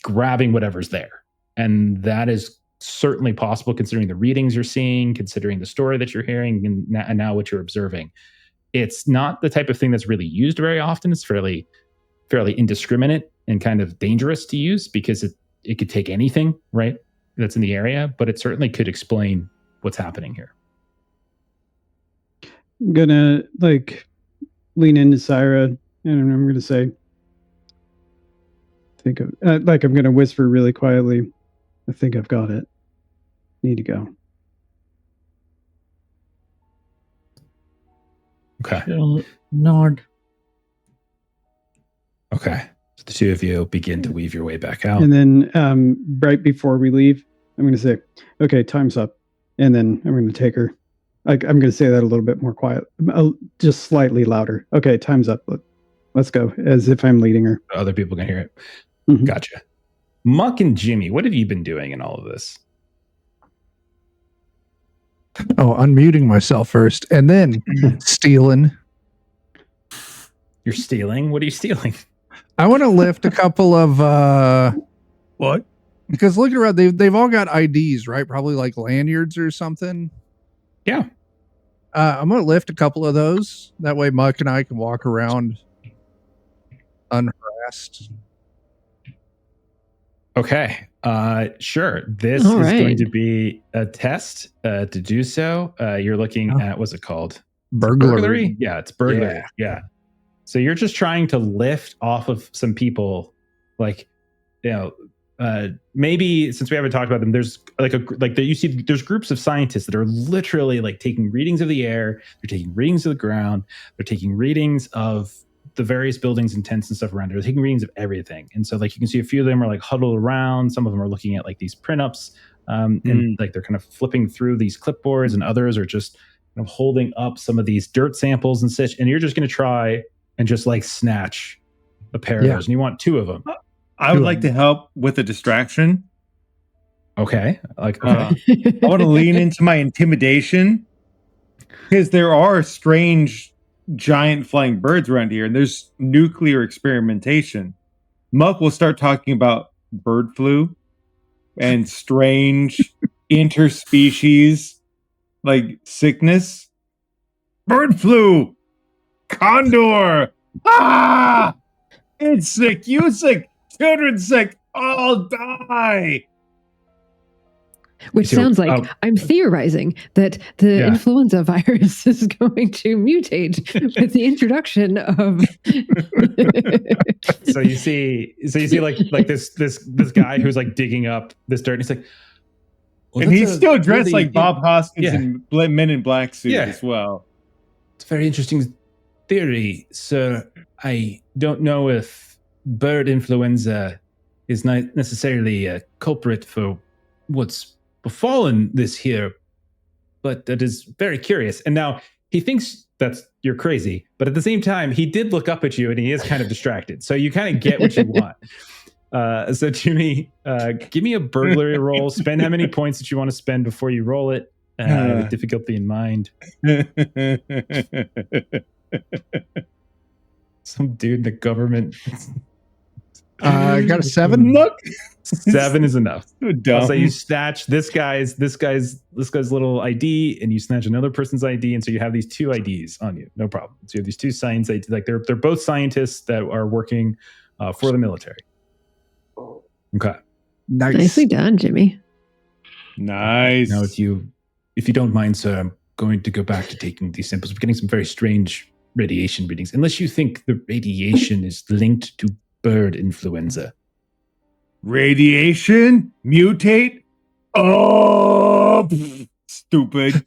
grabbing whatever's there. And that is certainly possible considering the readings you're seeing, considering the story that you're hearing, and now what you're observing. It's not the type of thing that's really used very often. It's fairly indiscriminate and kind of dangerous to use because it could take anything, right, that's in the area, but it certainly could explain what's happening here. I'm gonna like lean into Syra and I'm gonna say, think of like I'm gonna whisper really quietly. I think I've got it. Need to go. Okay. She'll nod. Okay. So the two of you begin to weave your way back out. And then right before we leave, I'm gonna say, "Okay, time's up," and then I'm gonna take her. I'm gonna say that a little bit more quiet, just slightly louder. Okay, time's up. Let's go, as if I'm leading her. Other people can hear it. Mhm. Gotcha. Muck and Jimmy, what have you been doing in all of this? Oh, unmuting myself first and then stealing. You're stealing? What are you stealing? I want to lift a couple of What? because looking around, they've all got IDs, right? Probably like lanyards or something. Yeah. I'm gonna lift a couple of those. That way Muck and I can walk around unharassed. Okay. Sure. This All is going right. to be a test to do so. You're looking Oh. at, what's it called? Burglary. Yeah, it's burglary. Yeah. So you're just trying to lift off of some people, like, you know, maybe since we haven't talked about them, there's there's groups of scientists that are literally like taking readings of the air, they're taking readings of the ground, they're taking readings of the various buildings and tents and stuff around it. They're taking readings of everything. And so like you can see a few of them are like huddled around. Some of them are looking at like these print-ups, and like they're kind of flipping through these clipboards, and others are just kind of holding up some of these dirt samples and such. And you're just going to try and just like snatch a pair of those. And you want two of them. I would like to help with a distraction. Okay. Like, I want to lean into my intimidation because there are strange giant flying birds around here and there's nuclear experimentation. Muck will start talking about bird flu and strange interspecies like sickness. Bird flu! Condor! Ah! It's sick, you sick, children sick, all die! Which So, sounds like I'm theorizing that the influenza virus is going to mutate with the introduction of. so you see like this guy who's like digging up this dirt, and he's like, well, and he's still dressed really, like Bob Hoskins in Men in Black suit as well. It's a very interesting theory, sir. I don't know if bird influenza is not necessarily a culprit for what's befallen this here, but that is very curious. And now he thinks you're crazy, but at the same time, he did look up at you and he is kind of distracted. So you kind of get what you want. So Jimmy, give me a burglary roll. Spend how many points that you want to spend before you roll it. With difficulty in mind. Some dude in the government. I got a 7. Look, 7 is enough. So dumb. So you snatch this guy's little ID, and you snatch another person's ID, and so you have these two IDs on you. No problem. So you have these two science IDs. Like they're both scientists that are working for the military. Okay. Nice. Nicely done, Jimmy. Nice. Now, if you don't mind, sir, I'm going to go back to taking these samples. We're getting some very strange radiation readings. Unless you think the radiation is linked to bird influenza. Radiation? Mutate? Oh, stupid.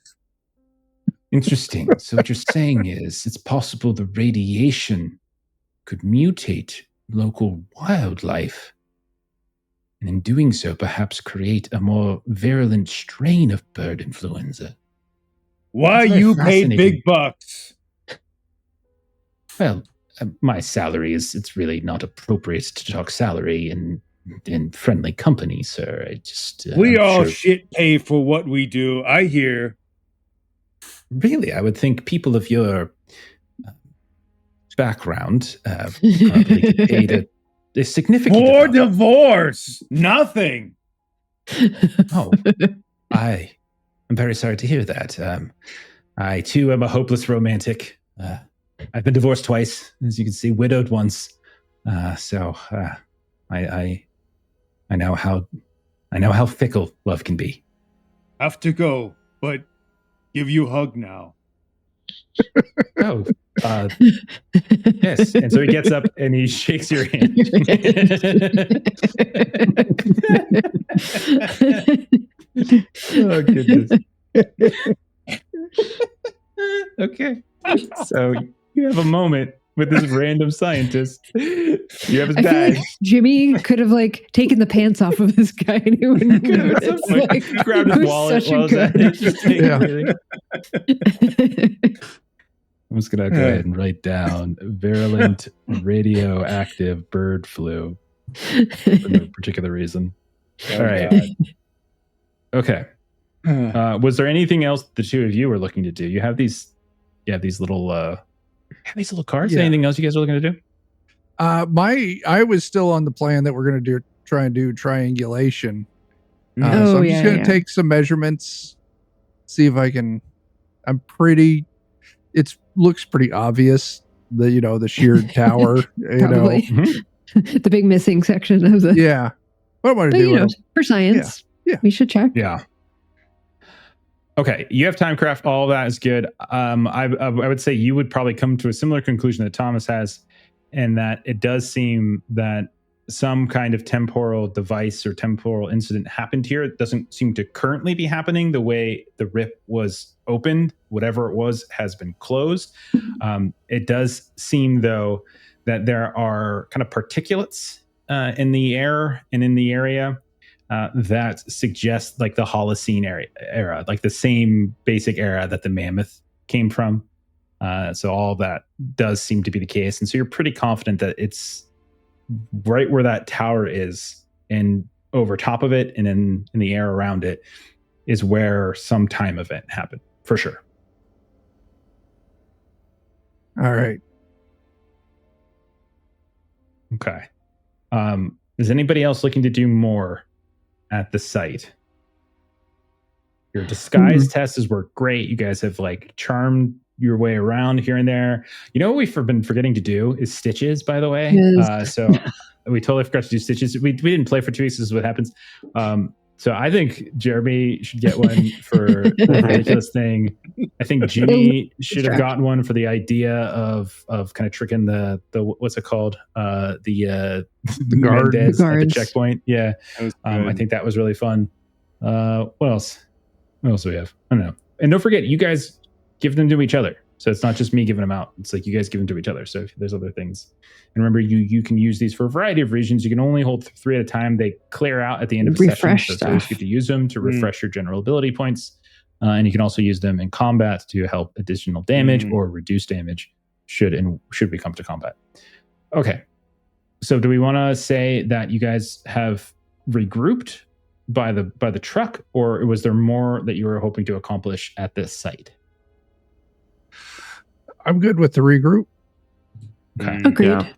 Interesting. So what you're saying is it's possible the radiation could mutate local wildlife, and in doing so, perhaps create a more virulent strain of bird influenza. Why you paid big bucks? Well, my salary it's really not appropriate to talk salary in friendly company, sir. I just we all shit pay for what we do. I hear. Really, I would think people of your background probably get paid a significant for amount. Divorce. Nothing. Oh, I'm very sorry to hear that. I too am a hopeless romantic. I've been divorced twice, as you can see, widowed once. So I know how fickle love can be. Have to go, but give you a hug now. Oh, yes. And so he gets up and he shakes your hand. Oh, goodness. Okay. So you have a moment with this random scientist. You have his I feel bag. like Jimmy could have like taken the pants off of this guy and he wouldn't notice. Like, He grabbed it his was wallet such a while I was at it. Just take Yeah. everything. I'm just going to go ahead and write down virulent radioactive bird flu for no particular reason. All right. Okay. Was there anything else the two of you were looking to do? You have these little cards. Yeah. Anything else you guys are looking to do? I was still on the plan that we're going to try and do triangulation. So Oh, I'm yeah, just going to yeah. take some measurements, see if I can. It looks pretty obvious. The sheer tower. Probably. The big missing section of the. Yeah. What am I But going to do? for science, Yeah. we should check. Yeah. Okay, you have timecraft. All that is good. I would say you would probably come to a similar conclusion that Thomas has, and that it does seem that some kind of temporal device or temporal incident happened here. It doesn't seem to currently be happening the way the rip was opened. Whatever it was has been closed. It does seem, though, that there are kind of particulates in the air and in the area that suggest like the Holocene era, like the same basic era that the mammoth came from. So all that does seem to be the case. And so you're pretty confident that it's right where that tower is, and over top of it and in the air around it is where some time event happened, for sure. All right. Okay. Is anybody else looking to do more at the site? Your disguise tests work great. You guys have like charmed your way around here and there. You know what we've been forgetting to do is stitches, by the way. Yes. So we totally forgot to do stitches. We didn't play for 2 weeks. This is what happens. So I think Jeremy should get one for the ridiculous thing. I think Jimmy should have gotten one for the idea of kind of tricking the what's it called? The guard. Mendez at the Guards. checkpoint. Yeah. I think that was really fun. What else? What else do we have? I don't know. And don't forget, you guys give them to each other. So it's not just me giving them out. It's like you guys give them to each other. So if there's other things. And remember, you can use these for a variety of reasons. You can only hold 3 at a time. They clear out at the end of a Refresh session. So you always stuff. get to use them to refresh your general ability points. And you can also use them in combat to help additional damage or reduce damage should we come to combat. Okay. So do we want to say that you guys have regrouped by the truck, or was there more that you were hoping to accomplish at this site? I'm good with the regroup. Okay. Agreed.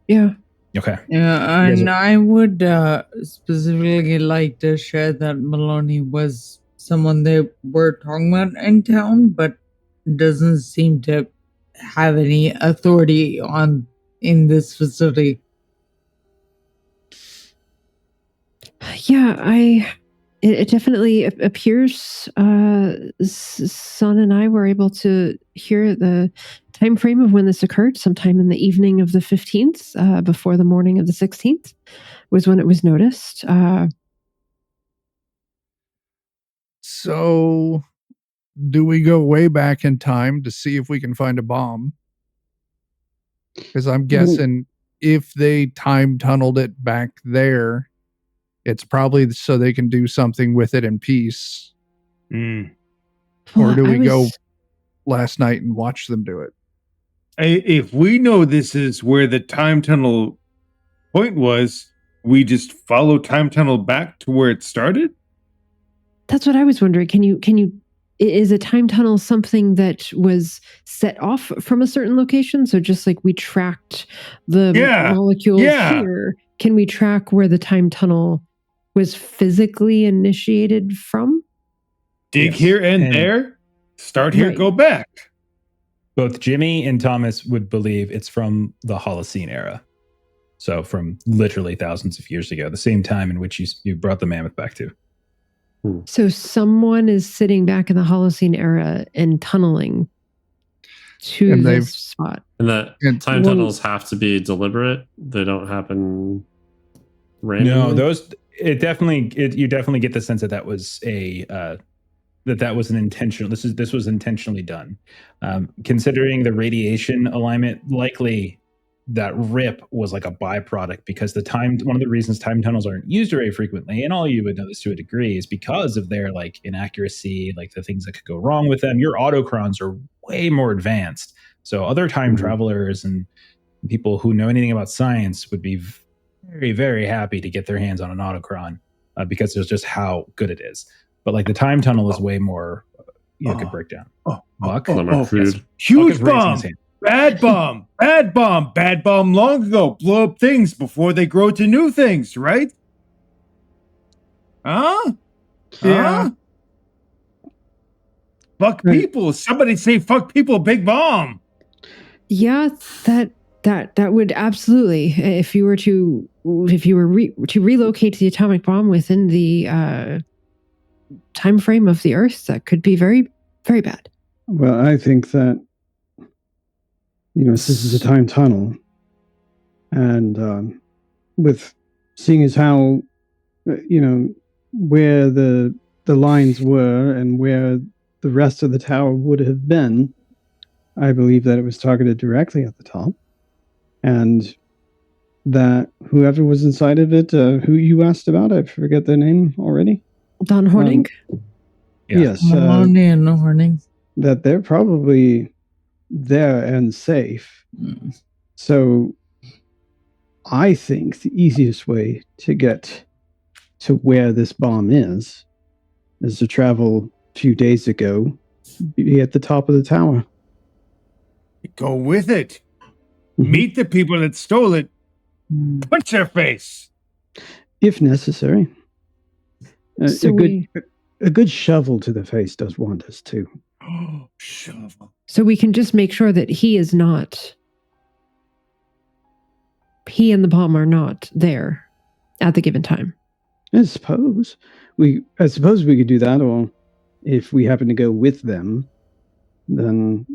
Yeah. Okay. Yeah, You guys and I would specifically like to share that Maloney was someone they were talking about in town, but doesn't seem to have any authority in this facility. Yeah, it definitely appears Son and I were able to hear the time frame of when this occurred. Sometime in the evening of the 15th, before the morning of the 16th, was when it was noticed. So, do we go way back in time to see if we can find a bomb? Because I'm guessing if they time tunneled it back there, it's probably so they can do something with it in peace. Or do we go last night and watch them do it? If we know this is where the time tunnel point was, we just follow time tunnel back to where it started? That's what I was wondering. Can you is a time tunnel something that was set off from a certain location? So just like we tracked the molecules here, can we track where the time tunnel was physically initiated from? Dig here and there, start here, go back. Both Jimmy and Thomas would believe it's from the Holocene era. So from literally thousands of years ago, the same time in which you brought the mammoth back to. So someone is sitting back in the Holocene era and tunneling to And they've- this spot. And that And- time Well- tunnels have to be deliberate. They don't happen randomly. No, those you definitely get the sense that that was a that was an intentional. This was intentionally done, considering the radiation alignment. Likely, that rip was like a byproduct because one of the reasons time tunnels aren't used very frequently, and all you would know this to a degree, is because of their like inaccuracy, like the things that could go wrong with them. Your autocrons are way more advanced, so other time travelers and people who know anything about science would be very, very happy to get their hands on an autocron because it's just how good it is. But like the time tunnel is way more could break down. Buck? Some are crude. Buck Huge is raising bomb. his hand. Bad bomb. Bad bomb. Bad bomb long ago. Blow up things before they grow to new things, right? Huh? Yeah. Huh? Fuck people. Somebody say fuck people, big bomb. Yeah, that would absolutely. If you were to relocate the atomic bomb within the time frame of the Earth, that could be very, very bad. Well, I think that, this is a time tunnel, and with seeing as how, where the lines were and where the rest of the tower would have been, I believe that it was targeted directly at the top, and that whoever was inside of it, who you asked about, I forget their name already. Don Horning? Yes, Maloney and Horning. that they're probably there and safe. So I think the easiest way to get to where this bomb is to travel a few days ago, be at the top of the tower. Go with it. Mhm. Meet the people that stole it. Punch their face. If necessary. So A good shovel to the face does wonders too. Shovel. So we can just make sure that he and the bomb are not there at the given time. I suppose we could do that, or if we happen to go with them, then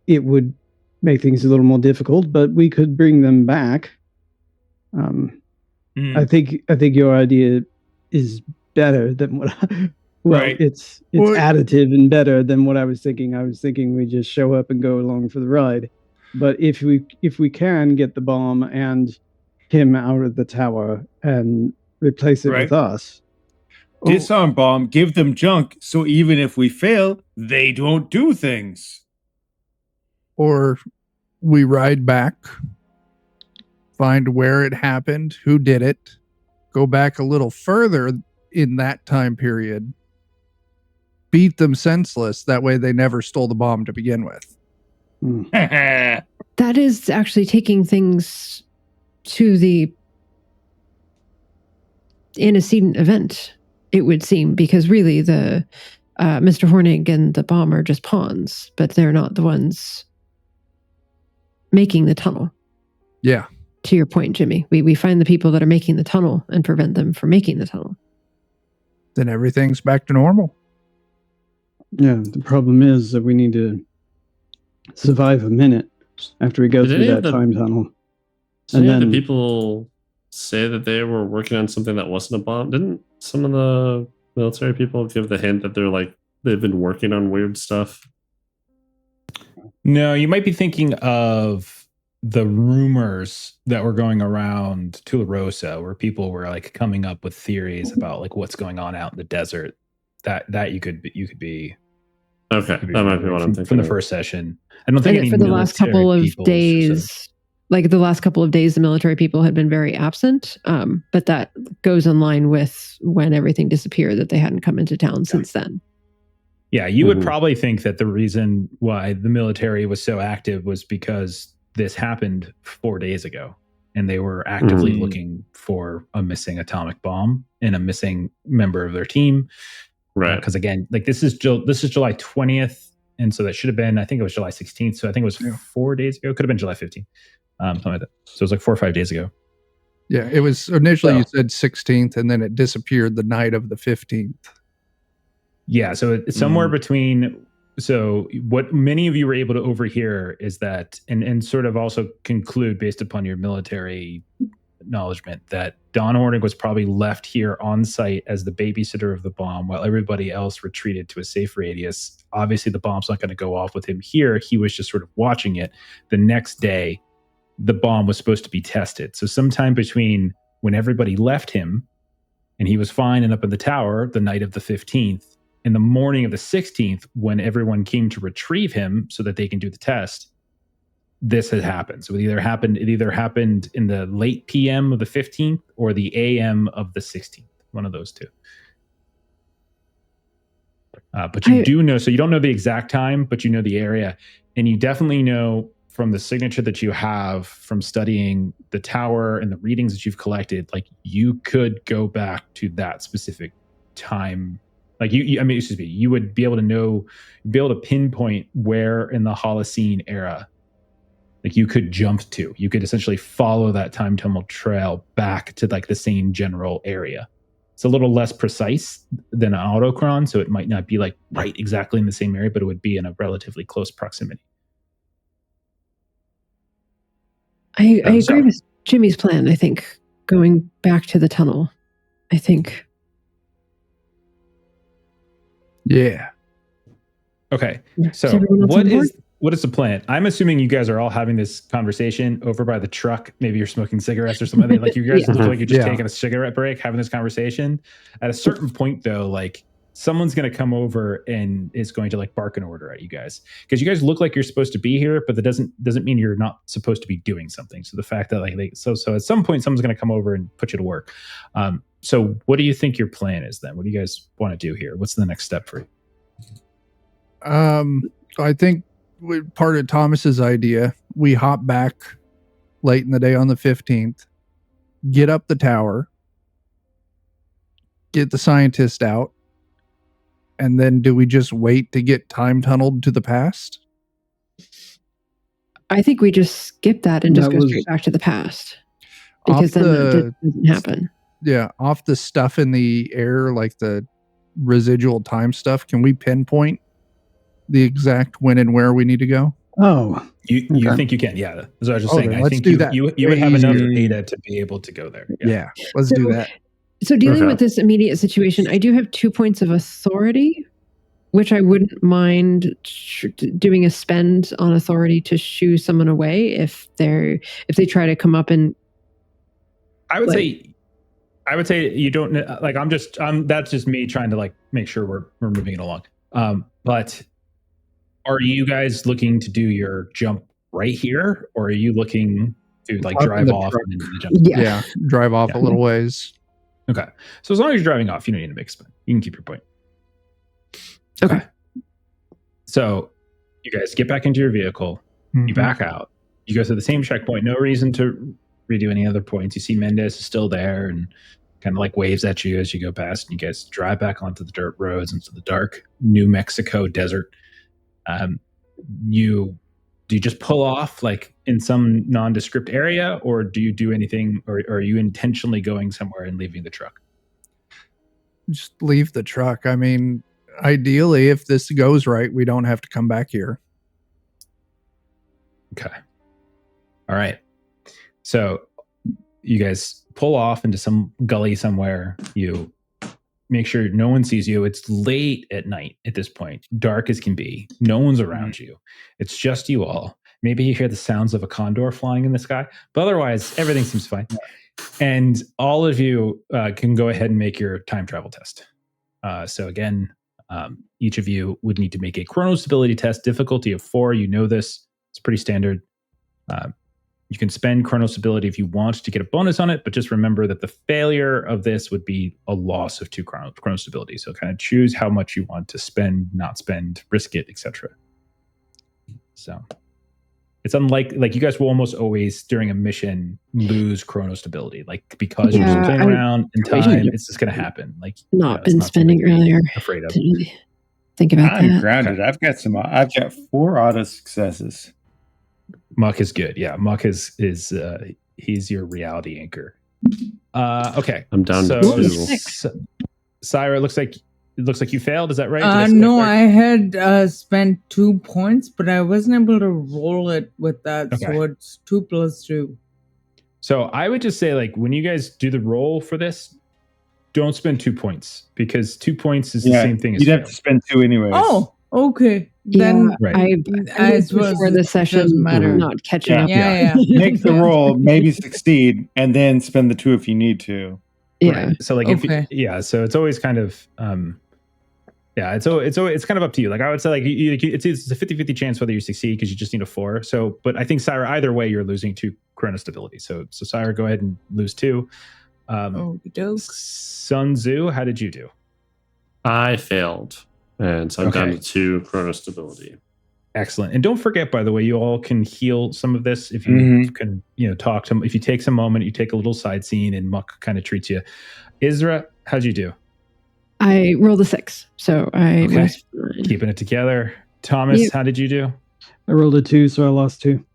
it would make things a little more difficult. But we could bring them back. I think your idea is better than what. Right. It's Well, additive and better than what I was thinking. I was thinking we just show up and go along for the ride. But if we can get the bomb and him out of the tower and replace it Right. with us, Disarm bomb, give them junk, so even if we fail, they don't do things. Or we ride back, find where it happened, who did it, go back a little further in that time period, beat them senseless. That way they never stole the bomb to begin with. That is actually taking things to the antecedent event, it would seem, because really the Mr. Hornig and the bomb are just pawns, but they're not the ones making the tunnel. Yeah. To your point, Jimmy, we find the people that are making the tunnel and prevent them from making the tunnel. Then everything's back to normal. yeah, the problem is that we need to survive a minute after we go Did through any of that the- time tunnel. So And any of then- the people say that they were working on something that wasn't a bomb? Didn't some of the military people give the hint that they've been working on weird stuff? No, you might be thinking of the rumors that were going around Tularosa, where people were like coming up with theories about like what's going on out in the desert. That you could be Okay, that might be what I'm thinking. from the of. first session. I don't think And any for the last couple military of people, days, the military people had been very absent. But that goes in line with when everything disappeared, that they hadn't come into town since then. Yeah, you would Mhm. probably think that the reason why the military was so active was because this happened 4 days ago, and they were actively Mhm. looking for a missing atomic bomb and a missing member of their team. Right. Because again, like this is July 20th, and so that should have been, I think it was July 16th. So I think it was Yeah. 4 days ago. Could have been July 15th, something like that. So it was like 4 or 5 days ago. Yeah, it was initially So- you said 16th, and then it disappeared the night of the 15th. Yeah, so it's somewhere between So what many of you were able to overhear is that, and sort of also conclude based upon your military acknowledgement, that Don Hornig was probably left here on site as the babysitter of the bomb while everybody else retreated to a safe radius. Obviously, the bomb's not going to go off with him here. He was just sort of watching it. The next day, the bomb was supposed to be tested. So sometime between when everybody left him and he was fine and up in the tower the night of the 15th, in the morning of the 16th, when everyone came to retrieve him so that they can do the test, this had happened. So it either happened in the late PM of the 15th or the AM of the 16th, one of those two. But you do know, so you don't know the exact time, but you know the area. And you definitely know from the signature that you have from studying the tower and the readings that you've collected, like you could go back to that specific time. Like you would be able to pinpoint where in the Holocene era, like you could jump to. You could essentially follow that time tunnel trail back to like the same general area. It's a little less precise than an autochron, so it might not be like right exactly in the same area, but it would be in a relatively close proximity. I agree with Jimmy's plan. I think going back to the tunnel. I think. Yeah. Okay. So what is the plan? I'm assuming you guys are all having this conversation over by the truck. Maybe you're smoking cigarettes or something. Like you guys look like you're just taking a cigarette break, having this conversation. At a certain point, though, like someone's going to come over and is going to like bark an order at you guys, because you guys look like you're supposed to be here, but that doesn't mean you're not supposed to be doing something. So the fact that like so at some point someone's going to come over and put you to work. So what do you think your plan is then? What do you guys want to do here? What's the next step for you? I think part of Thomas's idea, we hop back late in the day on the 15th, get up the tower, get the scientist out, and then do we just wait to get time tunneled to the past? I think we just skip that and just go straight back to the past, because then it doesn't happen. Yeah, off the stuff in the air, like the residual time stuff, can we pinpoint the exact when and where we need to go? Oh, you think you can? Yeah, that's what I was just saying. I think you would have enough data to be able to go there. Yeah, let's do that. So dealing with this immediate situation, I do have 2 points of authority, which I wouldn't mind doing a spend on authority to shoo someone away if they try to come up and. I would say you don't like. That's just me trying to like make sure we're moving it along. But are you guys looking to do your jump right here, or are you looking to like drive off and then jump? Yeah, drive off a little ways. Okay, so as long as you're driving off, you don't need to make a spin. You can keep your point. Okay. So you guys get back into your vehicle. Mm-hmm. You back out. You go through the same checkpoint. No reason to redo any other points. You see Mendez is still there and kind of like waves at you as you go past. And you guys drive back onto the dirt roads into the dark New Mexico desert. Do you just pull off like in some nondescript area, or do you do anything, or are you intentionally going somewhere and leaving the truck? Just leave the truck. I mean, ideally, if this goes right, we don't have to come back here. Okay. All right. So you guys pull off into some gully somewhere. You make sure no one sees you. It's late at night at this point, dark as can be. No one's around you. It's just you all. Maybe you hear the sounds of a condor flying in the sky, but otherwise everything seems fine. And all of you can go ahead and make your time travel test. So again, each of you would need to make a chronostability test, difficulty of 4. You know this. It's pretty standard. You can spend chronostability if you want to get a bonus on it, but just remember that the failure of this would be a loss of 2 chronostability. So kind of choose how much you want to spend, not spend, risk it, etc. So it's unlike, like you guys will almost always during a mission lose chronostability, like because you're just playing around in time. It's just going to happen. Like been spending earlier. Afraid of. Really think about that. I'm grounded. Okay. I've got 4 auto successes. Muck is good. Yeah, Muck is he's your reality anchor. Okay, I'm down to 2. Syra, it looks like it looks like you failed. Is that right? Did I see No, that I had spent 2 points, but I wasn't able to roll it with that. Okay. So it's 2 plus 2. So I would just say, like, when you guys do the roll for this, don't spend 2 points, because 2 points is the same thing as you'd have fail. to spend 2 anyways. Oh, okay. Yeah, Then Right. I as before was, the it session, doesn't matter. not catching up. Yeah. Make the roll, maybe succeed, and then spend the 2 if you need to. Yeah. Right. So like Okay. so it's always kind of it's kind of up to you. Like I would say, like it's a 50-50 chance whether you succeed, because you just need a 4. So, but I think Syra, either way, you're losing 2 chronostability. So Syra, go ahead and lose 2. Okey-doke. Sun Tzu, how did you do? I failed. And so I'm down Okay. to 2 chronostability. Excellent. And don't forget, by the way, you all can heal some of this if you Mhm. can, talk to them. If you take some moment, you take a little side scene, and Muck kind of treats you. Isra, how'd you do? I rolled a 6, so I Okay. was fine. Keeping it together. Thomas, Yeah. how did you do? I rolled a 2, so I lost 2.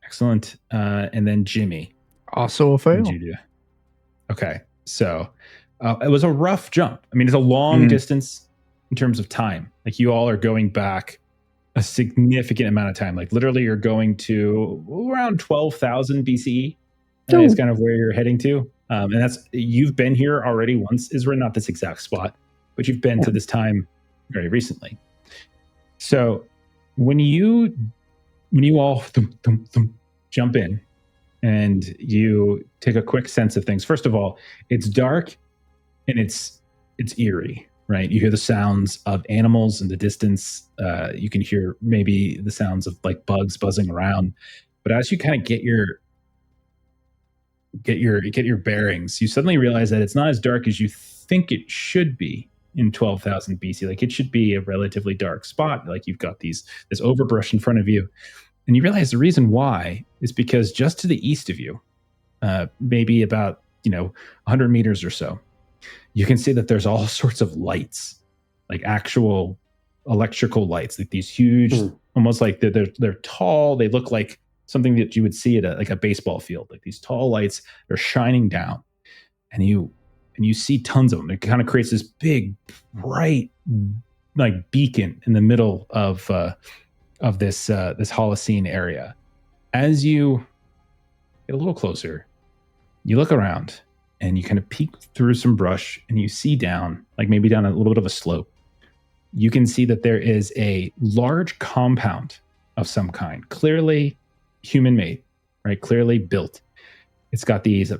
Excellent. And then Jimmy, Also a how fail. did you do? Okay. So it was a rough jump. I mean, it's a long distance in terms of time. Like, you all are going back a significant amount of time. Like, literally, you're going to around 12,000 BCE. Is kind of where you're heading to. And you've been here already once, Isra, not this exact spot, but you've been to this time very recently. So when you all jump in and you take a quick sense of things, first of all, it's dark and it's eerie, right? You hear the sounds of animals in the distance. You can hear maybe the sounds of like bugs buzzing around. But as you kind of get your bearings, you suddenly realize that it's not as dark as you think it should be in 12,000 BC. Like, it should be a relatively dark spot. Like, you've got this overbrush in front of you, and you realize the reason why is because just to the east of you, maybe about 100 meters or so, you can see that there's all sorts of lights, like actual electrical lights, like these huge, almost like they're tall. They look like something that you would see at a baseball field, like these tall lights. They're shining down, and you see tons of them. It kind of creates this big, bright, like beacon in the middle of this Holocene area. As you get a little closer, you look around and you kind of peek through some brush, and you see down, like maybe down a little bit of a slope, you can see that there is a large compound of some kind, clearly human-made, right? Clearly built. It's got these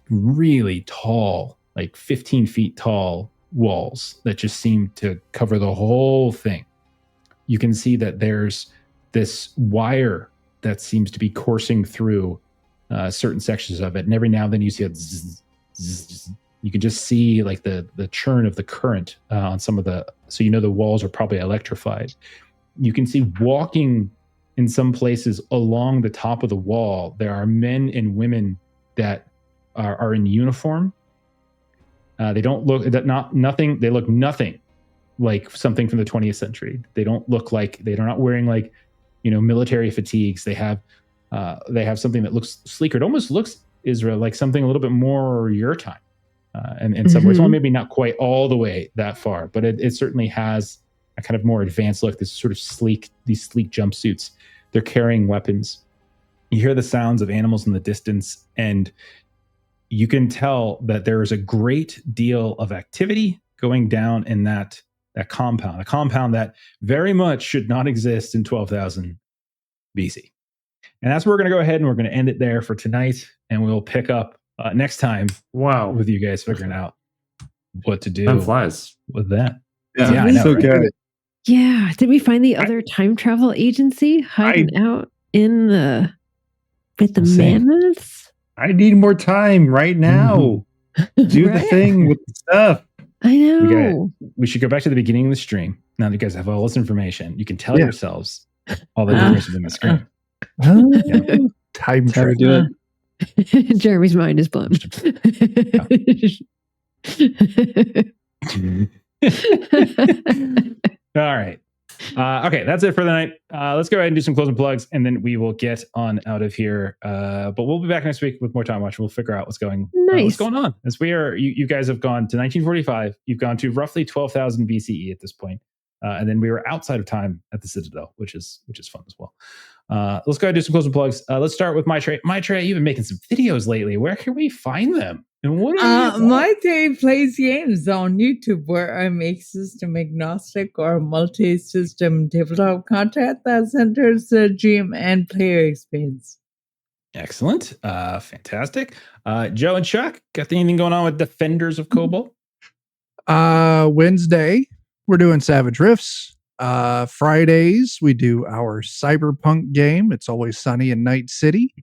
really tall, like 15 feet tall walls that just seem to cover the whole thing. You can see that there's this wire that seems to be coursing through certain sections of it, and every now and then you see a zzz, zzz, zzz. You can just see like the churn of the current on some of the, so the walls are probably electrified. You can see walking in some places along the top of the wall, there are men and women that are in uniform. They don't look They look nothing like something from the 20th century. They don't look like, they're not wearing like military fatigues. They have something that looks sleeker. It almost looks, Israel, like something a little bit more your time. And in some ways, well, maybe not quite all the way that far, but it certainly has a kind of more advanced look. This sort of these sleek jumpsuits. They're carrying weapons. You hear the sounds of animals in the distance, and you can tell that there is a great deal of activity going down in that compound, a compound that very much should not exist in 12,000 BC. And that's where we're going to go ahead and we're going to end it there for tonight, and we'll pick up next time. Wow. With you guys figuring out what to do Time flies. with that. Yeah, I know, so right? good. Yeah. Did we find the other time travel agency hiding out with the Insane. mammoths? I need more time right now. Do the Right? thing with the stuff. I know. We should go back to the beginning of the stream. Now that you guys have all this information, you can tell Yeah. yourselves all the information in the screen. Time That's how we travel. do it. Jeremy's mind is blown. All right. Okay, that's it for the night. Let's go ahead and do some closing plugs, and then we will get on out of here. But we'll be back next week with more Time Watch. We'll figure out what's going on. As we are, you guys have gone to 1945. You've gone to roughly 12,000 BCE at this point. And then we were outside of time at the Citadel, which is fun as well. Let's go ahead and do some closing plugs. Let's start with My Trey, you've been making some videos lately. Where can we find them? And what are My Trey plays games on YouTube where I make system agnostic or multi-system tabletop content that centers the GM and player experience. Excellent. Fantastic. Joe and Chuck, got anything going on with Defenders of Cobalt? Wednesday, we're doing Savage Rifts. Fridays, we do our Cyberpunk game. It's Always Sunny in Night City.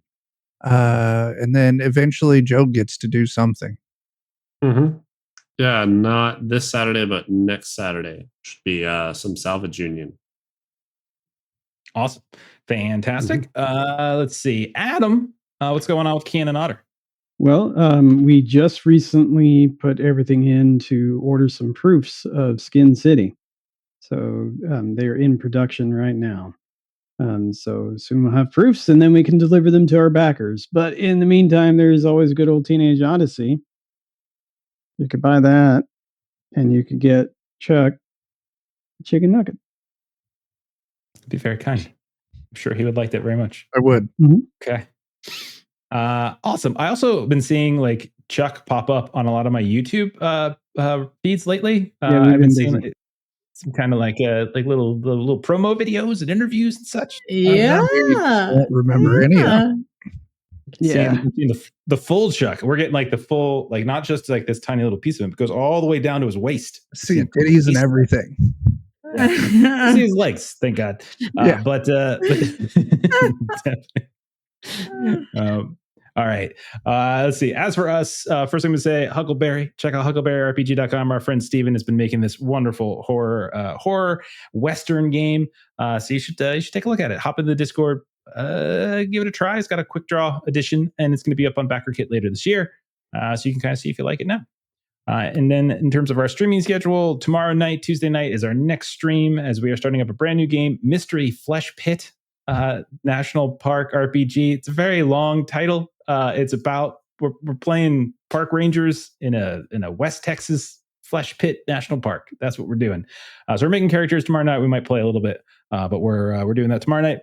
And then eventually Joe gets to do something. Mm-hmm. Yeah, not this Saturday, but next Saturday. Should be some Salvage Union. Awesome. Fantastic. Let's see. Adam, what's going on with Cannon Otter? Well, we just recently put everything in to order some proofs of Skin City. So they're in production right now. So soon we'll have proofs, and then we can deliver them to our backers. But in the meantime, there's always good old Teenage Odyssey. You could buy that, and you could get Chuck a chicken nugget. Be very kind. I'm sure he would like that very much. I would. Mm-hmm. Okay. Awesome. I also been seeing like Chuck pop up on a lot of my YouTube feeds lately. I've been seeing some kind of like little promo videos and interviews and such. Yeah. I don't remember any of them. Seeing the full Chuck. We're getting like the full, like not just like this tiny little piece of him. It goes all the way down to his waist. Seeing titties and everything. Yeah. See his legs, thank God. But all right. Let's see. As for us, first thing I'm gonna say, Huckleberry. Check out huckleberryrpg.com. Our friend Steven has been making this wonderful horror Western game. So you should take a look at it. Hop into the Discord, give it a try. It's got a quick draw edition, and it's going to be up on BackerKit later this year. So you can kind of see if you like it now. And then in terms of our streaming schedule, tomorrow night, Tuesday night is our next stream as we are starting up a brand new game, Mystery Flesh Pit National Park RPG. It's a very long title. It's about we're playing park rangers in a West Texas Flesh Pit National Park. That's what we're doing. So we're making characters tomorrow night. We might play a little bit, but we're doing that tomorrow night.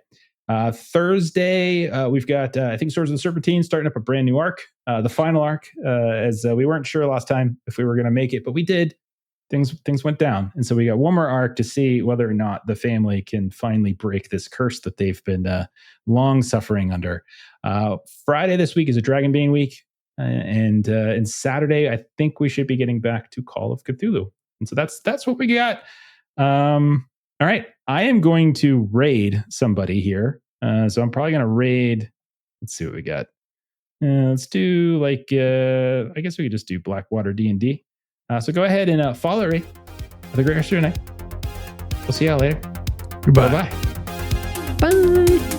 Thursday, we've got I think Swords of the Serpentine starting up a brand new arc, the final arc. As we weren't sure last time if we were going to make it, but we did. Things went down, and so we got one more arc to see whether or not the family can finally break this curse that they've been long suffering under. Friday this week is a Dragon Bane week, and Saturday I think we should be getting back to Call of Cthulhu, and so that's what we got. All right, I am going to raid somebody here, so I'm probably going to raid. Let's see what we got. Let's do like I guess we could just do Blackwater D&D. So go ahead and follow Ray. Have a great rest of your night. We'll see y'all later. Goodbye. Bye.